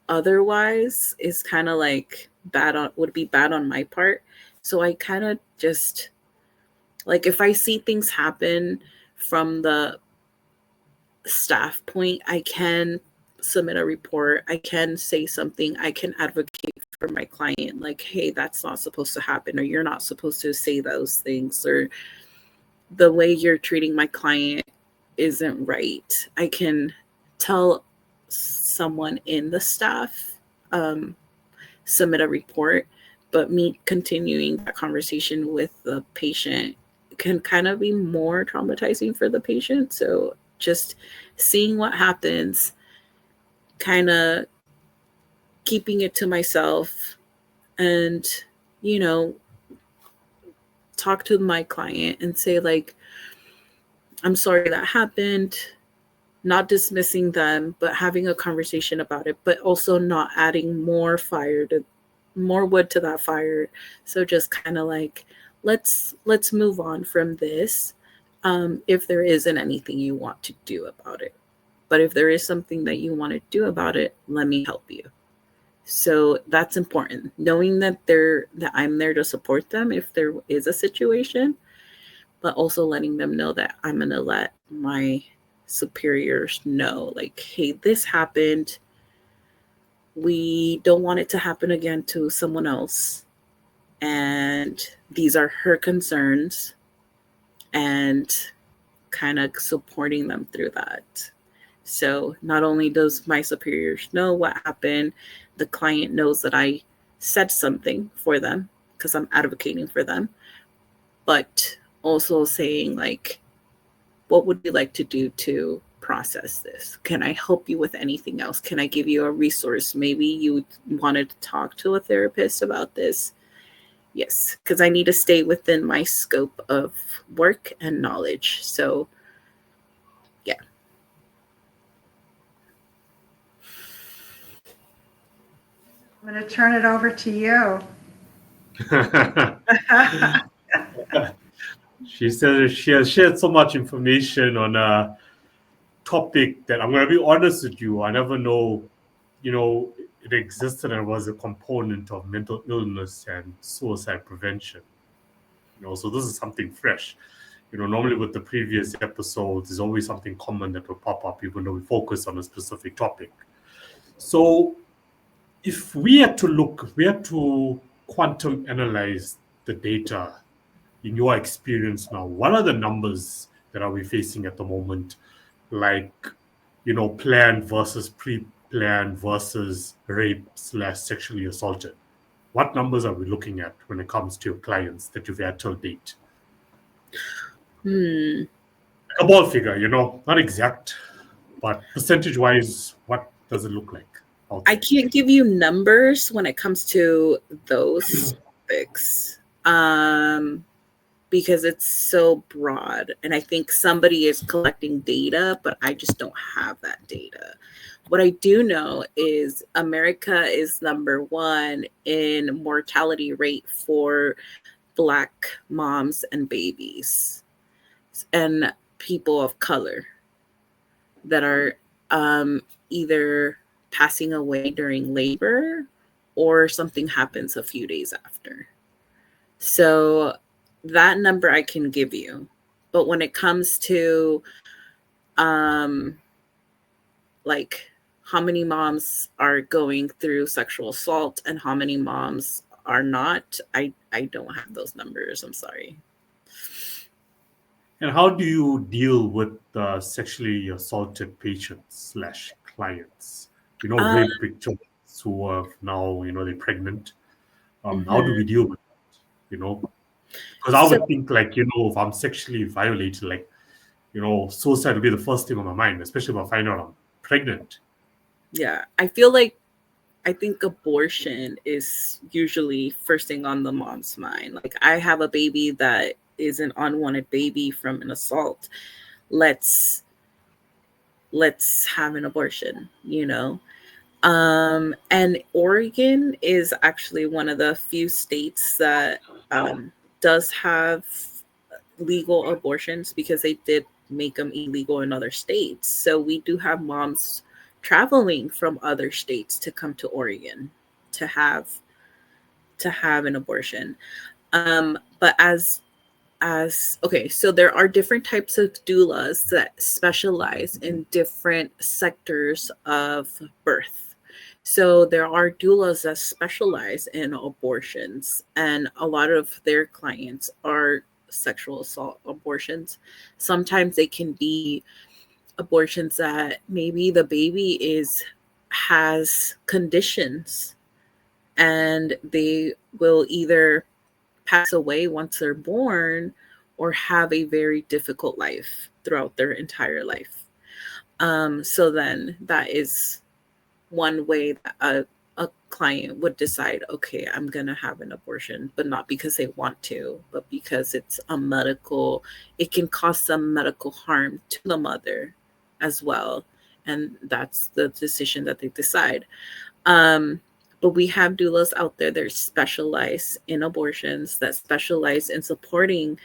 otherwise, is kind of like would be bad on my part. So I kind of just, like, if I see things happen from the staff point, I can submit a report, I can say something, I can advocate for my client, like, hey, that's not supposed to happen, or you're not supposed to say those things, or the way you're treating my client isn't right. I can tell someone in the staff, submit a report, but me continuing that conversation with the patient can kind of be more traumatizing for the patient. So just seeing what happens, kind of keeping it to myself, and, you know, talk to my client and say, like, I'm sorry that happened, not dismissing them, but having a conversation about it, but also not adding more wood to that fire. So just kind of like, let's move on from this. If there isn't anything you want to do about it, but if there is something that you want to do about it, let me help you. So that's important, knowing that I'm there to support them if there is a situation, but also letting them know that I'm going to let my superiors know, like, hey, this happened. We don't want it to happen again to someone else. And these are her concerns, and kind of supporting them through that. So not only does my superiors know what happened, the client knows that I said something for them because I'm advocating for them, but also saying, like, what would you like to do to process this? Can I help you with anything else? Can I give you a resource? Maybe you wanted to talk to a therapist about this. Yes, because I need to stay within my scope of work and knowledge. So, yeah. I'm going to turn it over to you. She said she has shared so much information on a topic that I'm going to be honest with you. I never know, it existed and was a component of mental illness and suicide prevention. So this is something fresh. Normally with the previous episodes, there's always something common that will pop up, even though we focus on a specific topic. So if we had to quantum analyze the data in your experience now, what are the numbers that are we facing at the moment? Like, planned versus pre-planned versus rape/sexually assaulted. What numbers are we looking at when it comes to your clients that you've had till date? A ball figure, not exact, but percentage-wise, what does it look like? I can't give you numbers when it comes to those topics, because it's so broad. And I think somebody is collecting data, but I just don't have that data. What I do know is America is number one in mortality rate for Black moms and babies and people of color that are either passing away during labor or something happens a few days after. So that number I can give you. But when it comes to like how many moms are going through sexual assault and how many moms are not, I don't have those numbers. I'm sorry. And how do you deal with sexually assaulted patients/clients? Rape victims who are now, they're pregnant. How do we deal with that? Because I would think, like, if I'm sexually violated, like, suicide would be the first thing on my mind, especially if I find out I'm pregnant. Yeah, I think abortion is usually first thing on the mom's mind. Like, I have a baby that is an unwanted baby from an assault. Let's have an abortion, And Oregon is actually one of the few states that does have legal abortions because they did make them illegal in other states. So we do have moms traveling from other states to come to Oregon to have an abortion. But as so there are different types of doulas that specialize in different sectors of birth. So there are doulas that specialize in abortions, and a lot of their clients are sexual assault abortions. Sometimes they can be abortions that maybe the baby has conditions, and they will either pass away once they're born or have a very difficult life throughout their entire life. So then that is one way that a client would decide, okay, I'm going to have an abortion, but not because they want to, but because it can cause some medical harm to the mother as well. And that's the decision that they decide. But we have doulas out there that specialize in abortions, that specialize in supporting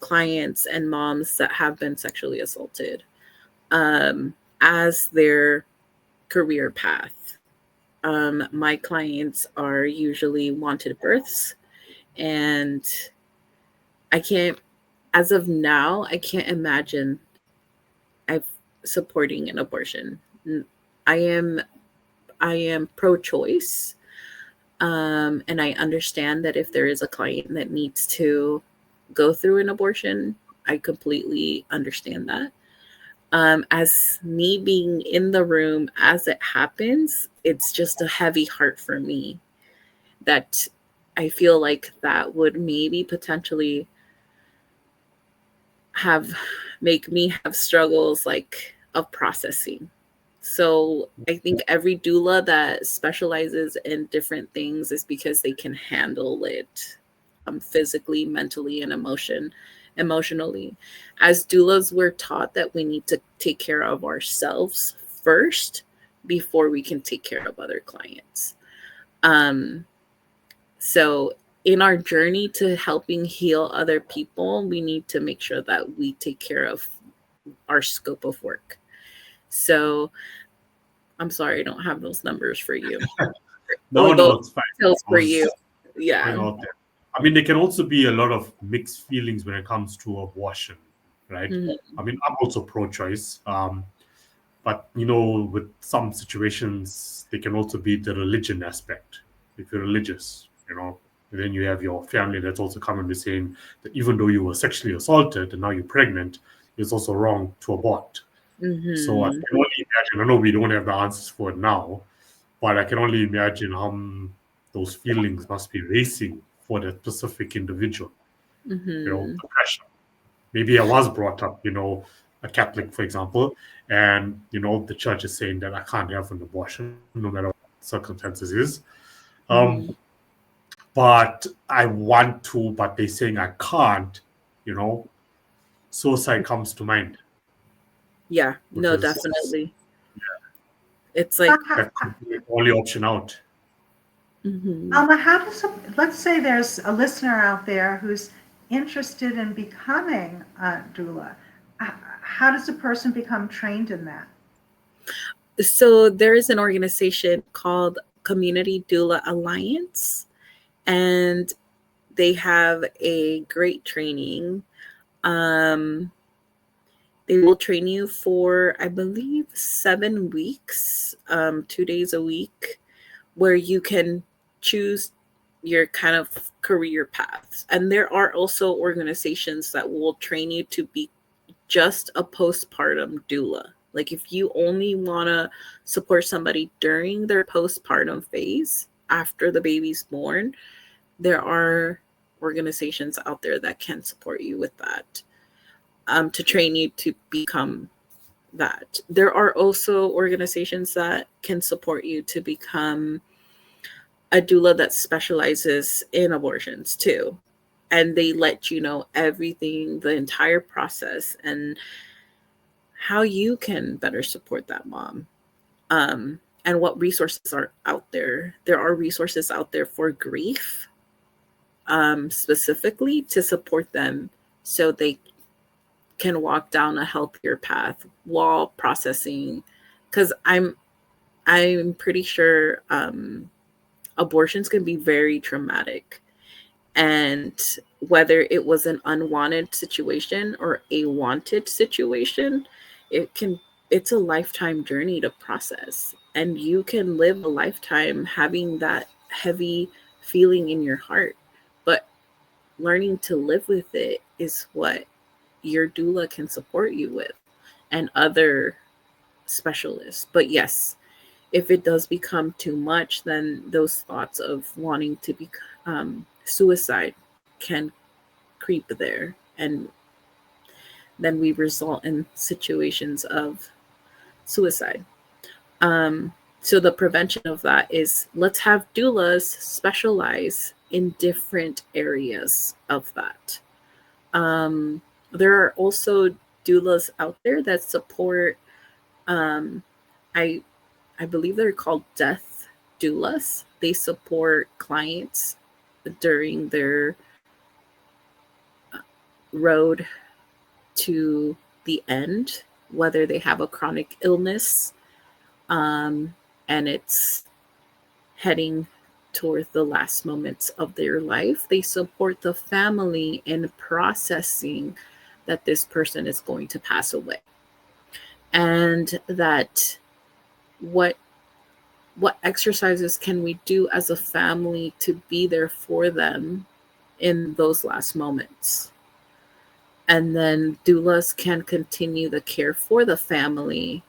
clients and moms that have been sexually assaulted as their career path. My clients are usually wanted births, and as of now, I can't imagine I've supporting an abortion. I am pro-choice, and I understand that if there is a client that needs to go through an abortion, I completely understand that. As me being in the room as it happens, it's just a heavy heart for me that I feel like that would maybe potentially make me have struggles like of processing. So I think every doula that specializes in different things is because they can handle it physically, mentally, and emotionally. As doulas, we're taught that we need to take care of ourselves first before we can take care of other clients. So in our journey to helping heal other people, we need to make sure that we take care of our scope of work. So I'm sorry, I don't have those numbers for you. No, it's fine. Details I for was you. just Yeah. throwing out there. I mean, there can also be a lot of mixed feelings when it comes to abortion, right? Mhm. I mean, I'm also pro-choice, but with some situations, there can also be the religion aspect. If you're religious, and then you have your family that's also coming to saying that even though you were sexually assaulted and now you're pregnant, it's also wrong to abort. So I Mhm. can only imagine. I know we don't have the answers for it now, but I can only imagine how those feelings must be racing for that specific individual. Mhm. The pressure. Maybe I was brought up, a Catholic, for example, and the church is saying that I can't have an abortion, no matter what circumstances is. Um, Mhm. but I want to, but they're saying I can't. You know, Suicide comes to mind Yeah, no, because definitely. It's like, that could be the only option out. mhm. How does let's say there's a listener out there who's interested in becoming a doula. How does a person become trained in that? So there is an organization called Community Doula Alliance, and they have a great training. Um, they will train you for, I believe, 7 weeks, 2 days a week, where you can choose your kind of career paths. And there are also organizations that will train you to be just a postpartum doula. Like if you only want to support somebody during their postpartum phase after the baby's born, there are organizations out there that can support you with that, to train you to become that. There are also organizations that can support you to become a doula that specializes in abortions too. And they let you know everything, the entire process, and how you can better support that mom. And what resources are out there. There are resources out there for grief, specifically to support them so they can walk down a healthier path while processing. Because I'm pretty sure abortions can be very traumatic. And whether it was an unwanted situation or a wanted situation, it's a lifetime journey to process. And you can live a lifetime having that heavy feeling in your heart. But learning to live with it is what your doula can support you with, and other specialists. But yes, if it does become too much, then those thoughts of wanting to be suicide can creep there, and then we result in situations of suicide. So the prevention of that is, let's have doulas specialize in different areas of that. There are also doulas out there that support, um, I I believe they're called death doulas. They support clients during their road to the end, whether they have a chronic illness, and it's heading toward the last moments of their life. They support the family in processing that this person is going to pass away, and that what exercises can we do as a family to be there for them in those last moments. And then doulas can continue the care for the family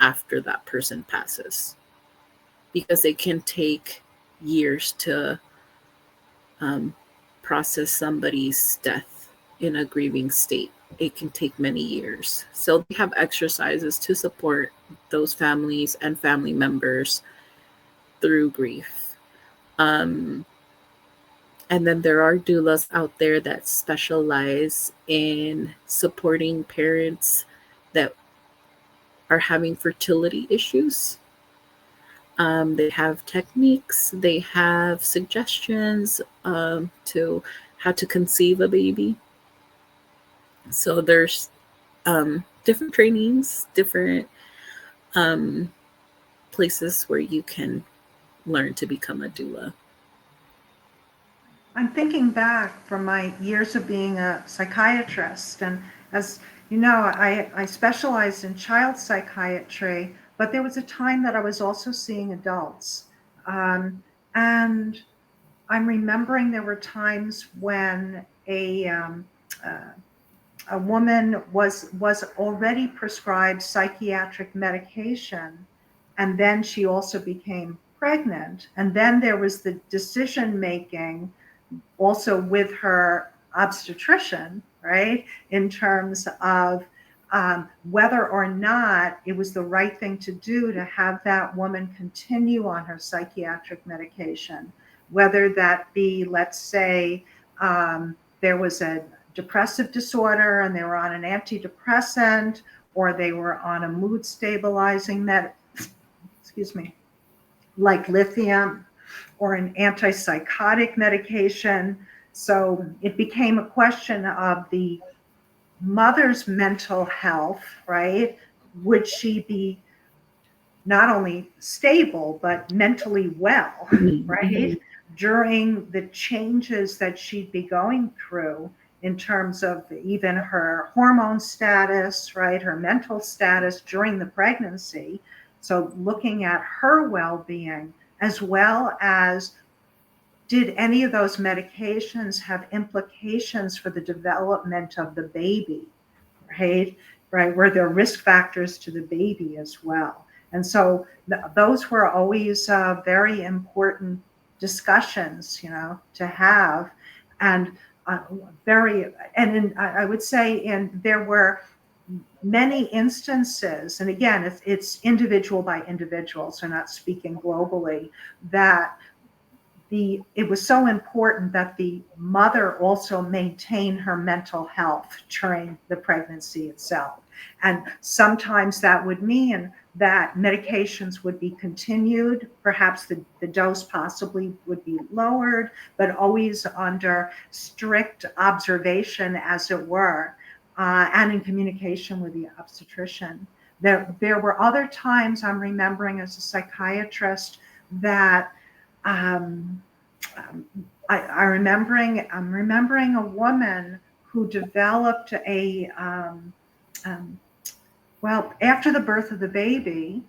after that person passes, because it can take years to process somebody's death in a grieving state. It can take many years. So they have exercises to support those families and family members through grief. And then there are doulas out there that specialize in supporting parents that are having fertility issues. They have techniques, they have suggestions to how to conceive a baby. So there's different trainings, different places where you can learn to become a doula. I'm thinking back from my years of being a psychiatrist, and as you know, I specialized in child psychiatry, but there was a time that I was also seeing adults. And I'm remembering there were times when uh, a woman was already prescribed psychiatric medication, and then she also became pregnant, and then there was the decision making also with her obstetrician, right, in terms of whether or not it was the right thing to do to have that woman continue on her psychiatric medication, whether that be, let's say, there was a depressive disorder and they were on an antidepressant, or they were on a mood stabilizing excuse me, like lithium, or an antipsychotic medication. So it became a question of the mother's mental health, right? Would she be not only stable, but mentally well, right? During the changes that she'd be going through in terms of even her hormone status, right? Her mental status during the pregnancy. So looking at her well being, as well as did any of those medications have implications for the development of the baby, right? Right, were there risk factors to the baby as well? And so those were always very important discussions, you know, to have, and very, I would say, and there were many instances, and again, it's individual by individual, so not speaking globally, that it was so important that the mother also maintain her mental health during the pregnancy itself. And sometimes that would mean that medications would be continued, perhaps the dose possibly would be lowered, but always under strict observation, as it were, and in communication with the obstetrician. There were other times I'm remembering as a psychiatrist that um, I'm remembering a woman who developed well, after the birth of the baby,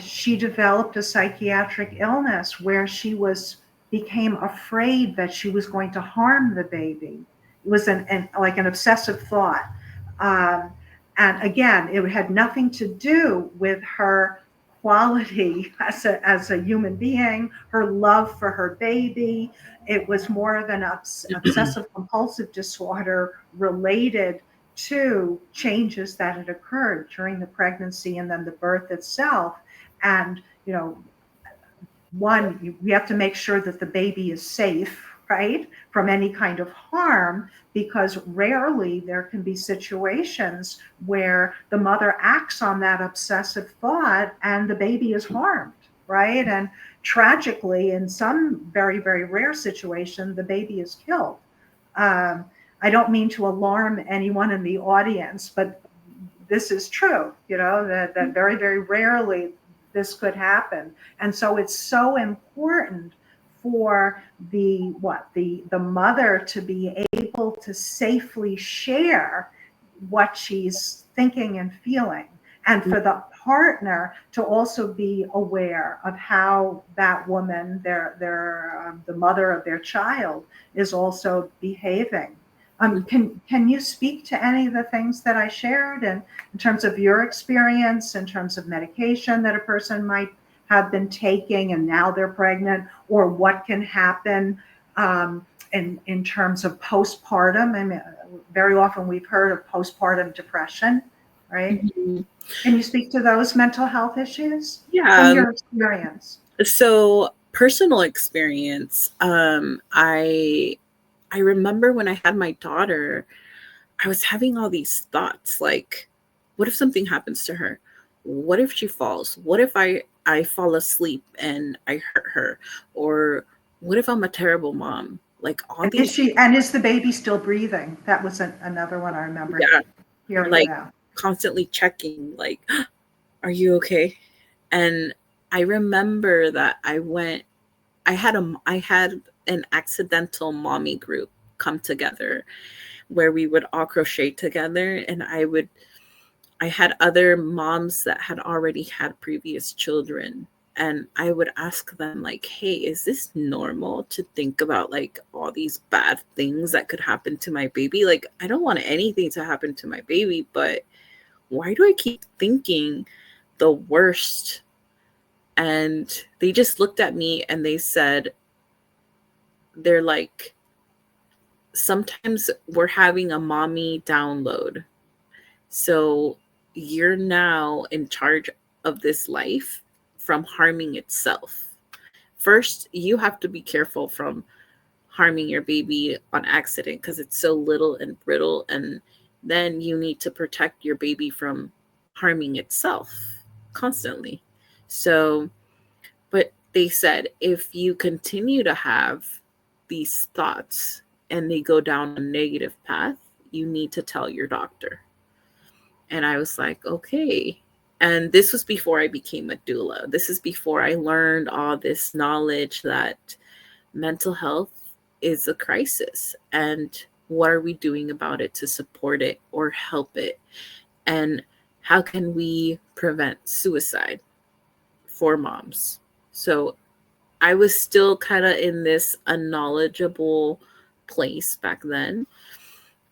she developed a psychiatric illness where became afraid that she was going to harm the baby. It was like an obsessive thought. Um, and again, it had nothing to do with her quality as a human being, her love for her baby. It was more of an obsessive compulsive disorder related to changes that had occurred during the pregnancy and then the birth itself. And, one, we have to make sure that the baby is safe, right, from any kind of harm, because rarely there can be situations where the mother acts on that obsessive thought and the baby is harmed, right? And tragically, in some very, very rare situation, the baby is killed. Um, I don't mean to alarm anyone in the audience, but this is true, that very, very rarely this could happen. And so it's so important for the mother to be able to safely share what she's thinking and feeling, and for the partner to also be aware of how that woman, the mother of their child, is also behaving. Can you speak to any of the things that I shared, and in terms of your experience, in terms of medication that a person might have been taking and now they're pregnant, or what can happen in terms of postpartum? I mean, very often we've heard of postpartum depression, right? Mhm. Can you speak to those mental health issues Yeah. from your experience? So personal experience. I remember when I had my daughter, I was having all these thoughts like, what if something happens to her? What if she falls? What if I fall asleep and I hurt her? Or what if I'm a terrible mom? Like all And these, is the baby still breathing? That was another one I remember yeah, hearing like about. constantly checking, like, are you okay? And I remember that I had an accidental mommy group come together where we would all crochet together, and I had other moms that had already had previous children, and I would ask them like, hey, is this normal to think about like all these bad things that could happen to my baby? Like, I don't want anything to happen to my baby, but why do I keep thinking the worst? And they just looked at me and they said, they're like, sometimes we're having a mommy download. So you're now in charge of this life from harming itself. First, you have to be careful from harming your baby on accident because it's so little and brittle. And then you need to protect your baby from harming itself constantly. So, but they said if you continue to have these thoughts and they go down a negative path, you need to tell your doctor. And I was like, okay. And this was before I became a doula. This is before I learned all this knowledge that mental health is a crisis. And what are we doing about it to support it or help it? And how can we prevent suicide for moms? So I was still kind of in this unknowledgeable place back then.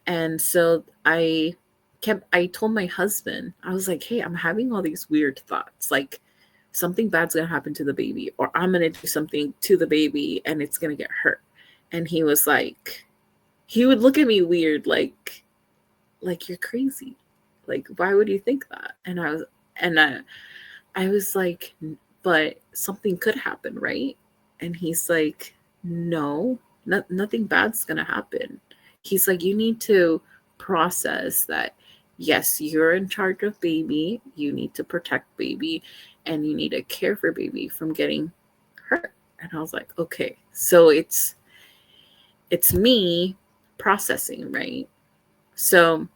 And so I told my husband, I was like, hey, I'm having all these weird thoughts. Like something bad's going to happen to the baby, or I'm going to do something to the baby and it's going to get hurt. And he was like, he would look at me weird, like you're crazy. Like, why would you think that? I was like, but something could happen, right? And he's like, no, nothing bad's going to happen. He's like, you need to process that. Yes, you're in charge of baby. You need to protect baby and you need to care for baby from getting hurt. And I was like, okay, so it's me processing, right? So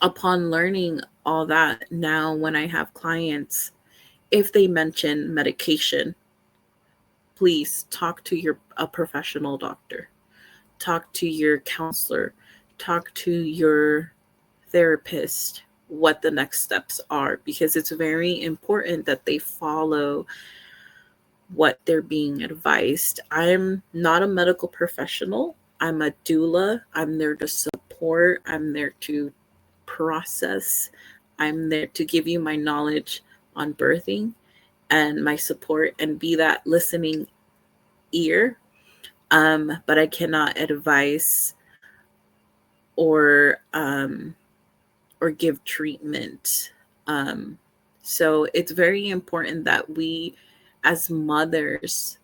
upon learning all that, now when I have clients, if they mention medication, please talk to a professional doctor, talk to your counselor, talk to your therapist what the next steps are, because it's very important that they follow what they're being advised. I'm not a medical professional. I'm a doula. I'm there to support. I'm there to process. I'm there to give you my knowledge on birthing and my support and be that listening ear. But I cannot advise or give treatment. So it's very important that we, as mothers,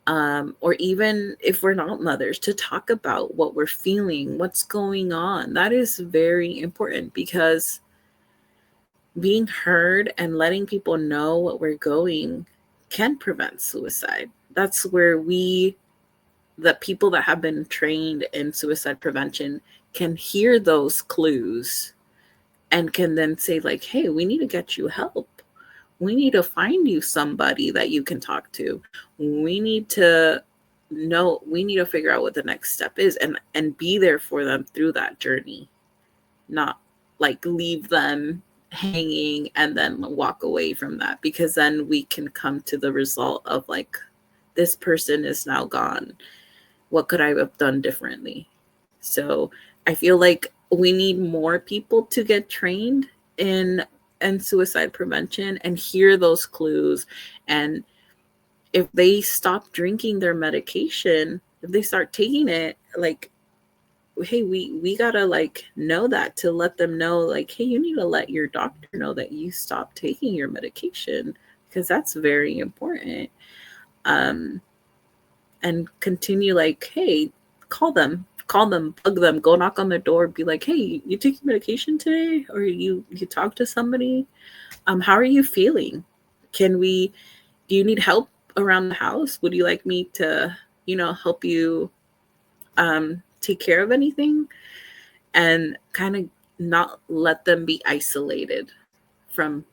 or even if we're not mothers, to talk about what we're feeling, what's going on. That is very important, because being heard and letting people know what we're going can prevent suicide. That's where the people that have been trained in suicide prevention can hear those clues and can then say, like, hey, we need to get you help. We need to find you somebody that you can talk to. We need to figure out what the next step is, and be there for them through that journey, not like leave them hanging and then walk away from that, because then we can come to the result of like, this person is now gone. What could I have done differently? So I feel like we need more people to get trained in suicide prevention and hear those clues. And if they stop drinking their medication, if they start taking it, like, hey, we gotta like know that, to let them know, like, hey, you need to let your doctor know that you stopped taking your medication, because that's very important. And continue, like, hey, call them, bug them, go knock on their door, be like, hey, you take your medication today, or you talk to somebody. How are you feeling? Do you need help around the house? Would you like me to, help you take care of anything? And kind of not let them be isolated from,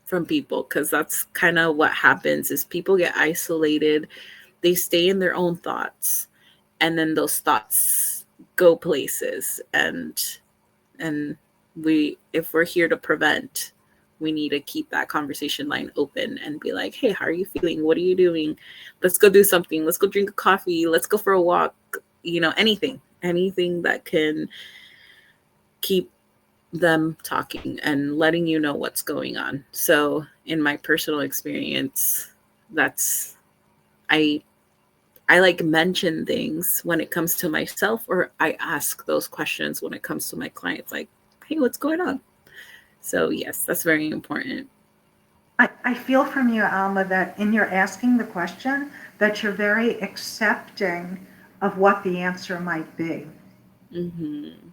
from people, because that's kind of what happens, is people get isolated. They stay in their own thoughts, and then those thoughts go places. And if we're here to prevent, we need to keep that conversation line open and be like, hey, how are you feeling? What are you doing? Let's go do something. Let's go drink a coffee. Let's go for a walk. Anything that can keep them talking and letting you know what's going on. So in my personal experience, I like mention things when it comes to myself, or I ask those questions when it comes to my clients, like, hey, what's going on? So yes, that's very important. I feel from you, Alma, that in your asking the question, that you're very accepting of what the answer might be. Mm-hmm.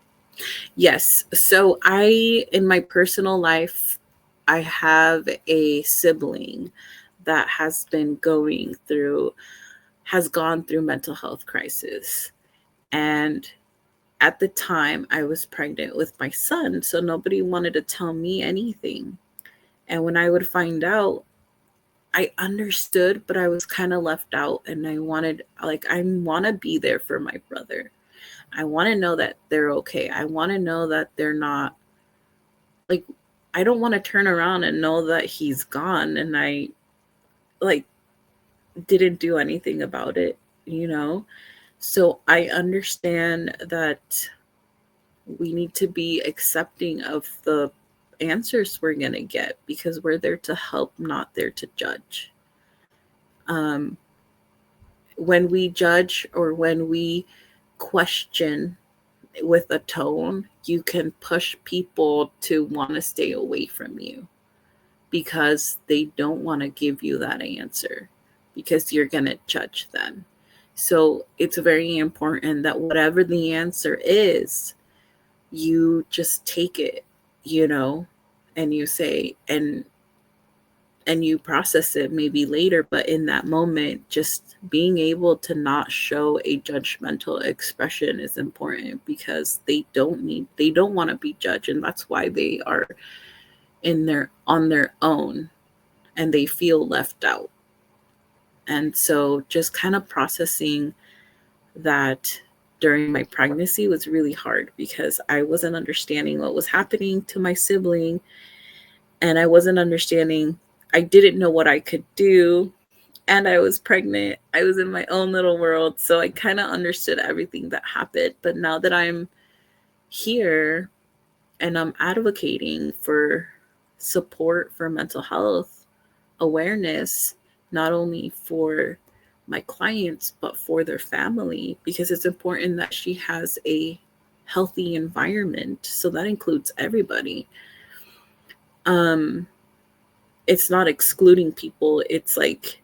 Yes. So in my personal life, I have a sibling that has gone through mental health crisis. And at the time, I was pregnant with my son, so nobody wanted to tell me anything. And when I would find out, I understood, but I was kind of left out. And I want to be there for my brother. I want to know that they're okay. I want to know that they're not, like, I don't want to turn around and know that he's gone and I didn't do anything about it, So I understand that we need to be accepting of the answers we're going to get, because we're there to help, not there to judge. When we judge or when we question with a tone, you can push people to want to stay away from you, because they don't want to give you that answer, because you're going to judge them. So it's very important that whatever the answer is, you just take it, and you say, and you process it maybe later, but in that moment, just being able to not show a judgmental expression is important, because they don't want to be judged, and that's why they are on their own and they feel left out. And so just kind of processing that during my pregnancy was really hard because I wasn't understanding what was happening to my sibling, and I wasn't understanding, I didn't know what I could do, and I was pregnant. I was in my own little world, so I kind of understood everything that happened. But now that I'm here and I'm advocating for support for mental health awareness, not only for my clients, but for their family, because it's important that she has a healthy environment. So that includes everybody. It's not excluding people. It's like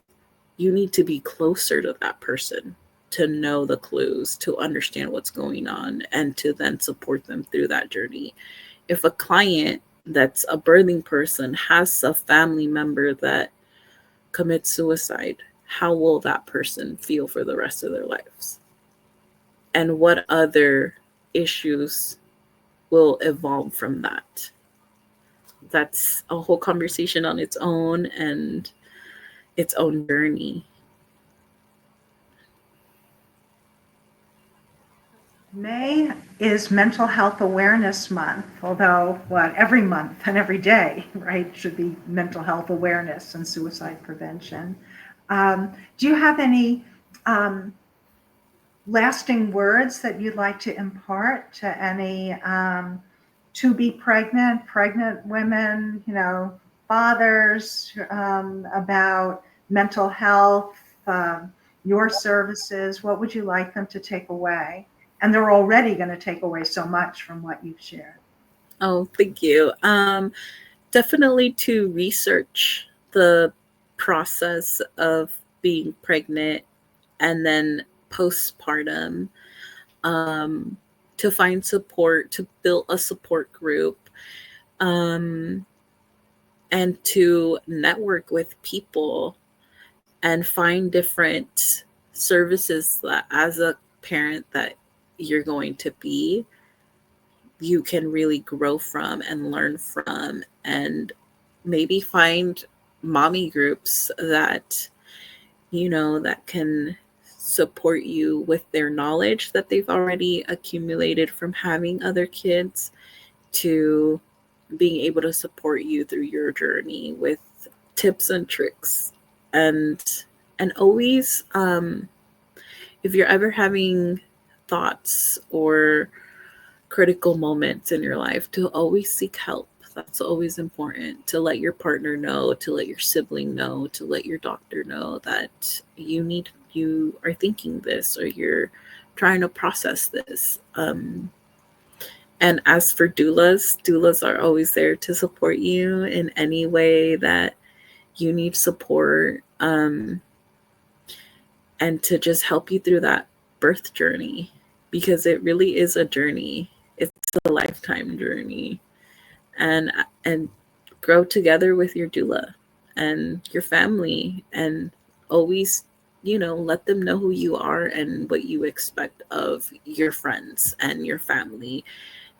you need to be closer to that person to know the clues, to understand what's going on, and to then support them through that journey. If a client that's a birthing person has a family member that commits suicide, how will that person feel for the rest of their lives? And what other issues will evolve from that? That's a whole conversation on its own and its own journey. May is Mental Health Awareness Month, although every month and every day, right, should be mental health awareness and suicide prevention. Do you have any lasting words that you'd like to impart to any to-be pregnant women, fathers, about mental health, your services? What would you like them to take away? And they're already going to take away so much from what you've shared. Oh, thank you. Definitely to research the process of being pregnant and then postpartum, to find support, to build a support group, and to network with people and find different services that as a parent that you're going to be, you can really grow from and learn from, and maybe find mommy groups that that can support you with their knowledge that they've already accumulated from having other kids, to being able to support you through your journey with tips and tricks. And always, if you're ever having thoughts or critical moments in your life, to always seek help. That's always important, to let your partner know, to let your sibling know, to let your doctor know that you are thinking this, or you're trying to process this. And as for doulas are always there to support you in any way that you need support, and to just help you through that birth journey, because it really is a journey. It's a lifetime journey. And grow together with your doula and your family, and always let them know who you are and what you expect of your friends and your family.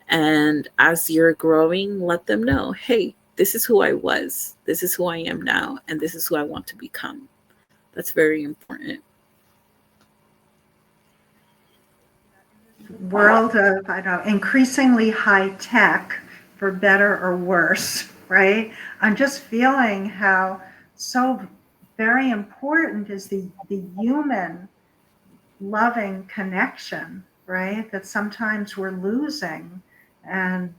And as you're growing, let them know, hey, this is who I was, this is who I am now, and this is who I want to become. That's very important. World of, increasingly high tech, for better or worse, right? I'm just feeling how so very important is the human loving connection, right? That sometimes we're losing. And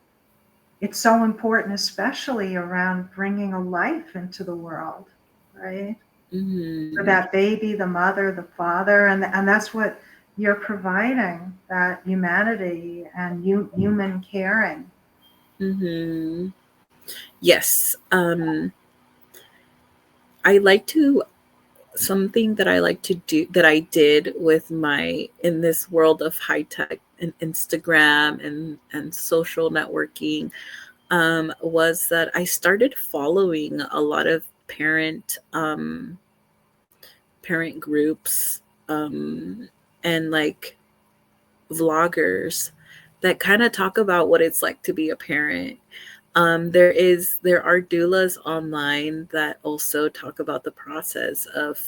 it's so important, especially around bringing a life into the world, right? Mm-hmm. For that baby, the mother, the father, and that's what you're providing, that humanity and human caring. Mm-hmm. Yes. Something that I like to do, that I did with in this world of high tech and Instagram and social networking, was that I started following a lot of parent groups, and like vloggers that kind of talk about what it's like to be a parent. There are doulas online that also talk about the process of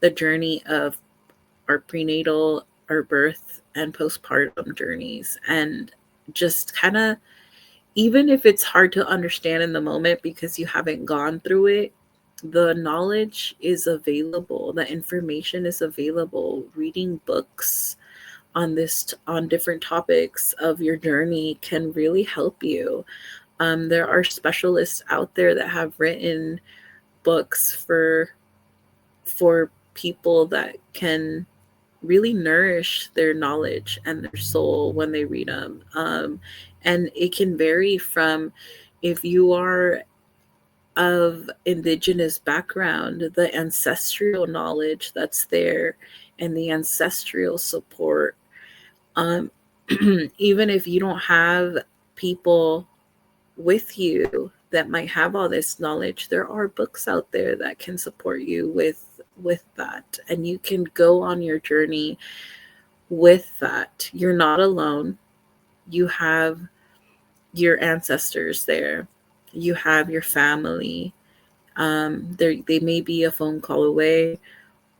the journey of our prenatal, our birth, and postpartum journeys. And just kind of, even if it's hard to understand in the moment because you haven't gone through it, the knowledge is available, the information is available. Reading books on different topics of your journey can really help you. There are specialists out there that have written books for people that can really nourish their knowledge and their soul when they read them. And it can vary from, if you are of indigenous background, the ancestral knowledge that's there and the ancestral support. Even if you don't have people with you that might have all this knowledge, there are books out there that can support you with that, and you can go on your journey with that. You're not alone. You have your ancestors there. You have your family. They may be a phone call away,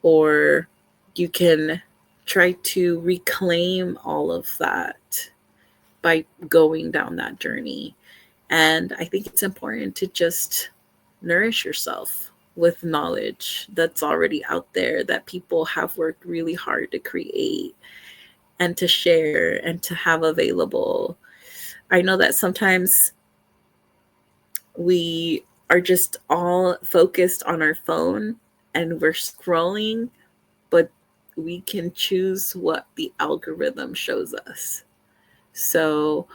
or you can try to reclaim all of that by going down that journey. And I think it's important to just nourish yourself with knowledge that's already out there, that people have worked really hard to create and to share and to have available. I know that sometimes we are just all focused on our phone and we're scrolling, but we can choose what the algorithm shows us. So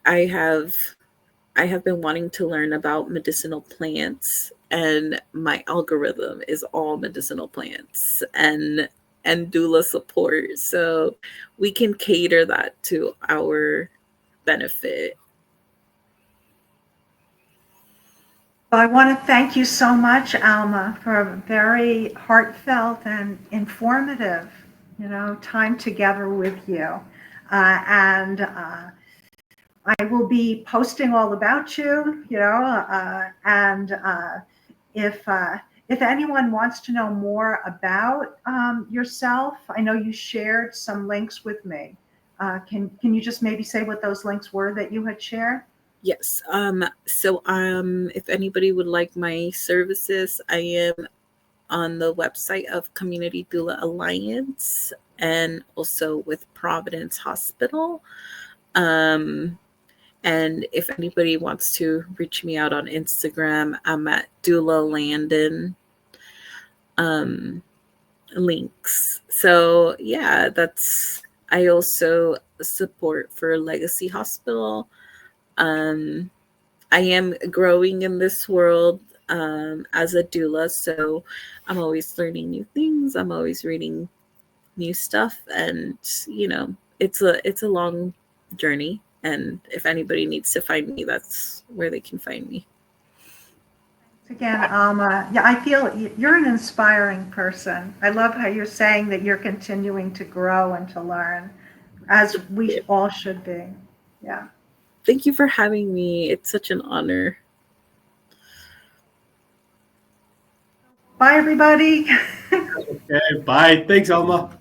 I have been wanting to learn about medicinal plants, and my algorithm is all medicinal plants and doula support. So we can cater that to our benefit. Well, I want to thank you so much, Alma, for a very heartfelt and informative, time together with you. And I will be posting all about you, and if anyone wants to know more about yourself, I know you shared some links with me. Can you just maybe say what those links were that you had shared? Yes. So if anybody would like my services, I am on the website of Community Doula Alliance and also with Providence Hospital. And if anybody wants to reach me out on Instagram, I'm at Doula Landon links. So yeah, I also support for Legacy Hospital. I am growing in this world as a doula, so I'm always learning new things. I'm always reading new stuff, and it's a long journey. And if anybody needs to find me, that's where they can find me. Again, Alma, yeah, I feel you're an inspiring person. I love how you're saying that you're continuing to grow and to learn, as we all should be. Yeah. Thank you for having me. It's such an honor. Bye, everybody. Okay, bye. Thanks, Alma.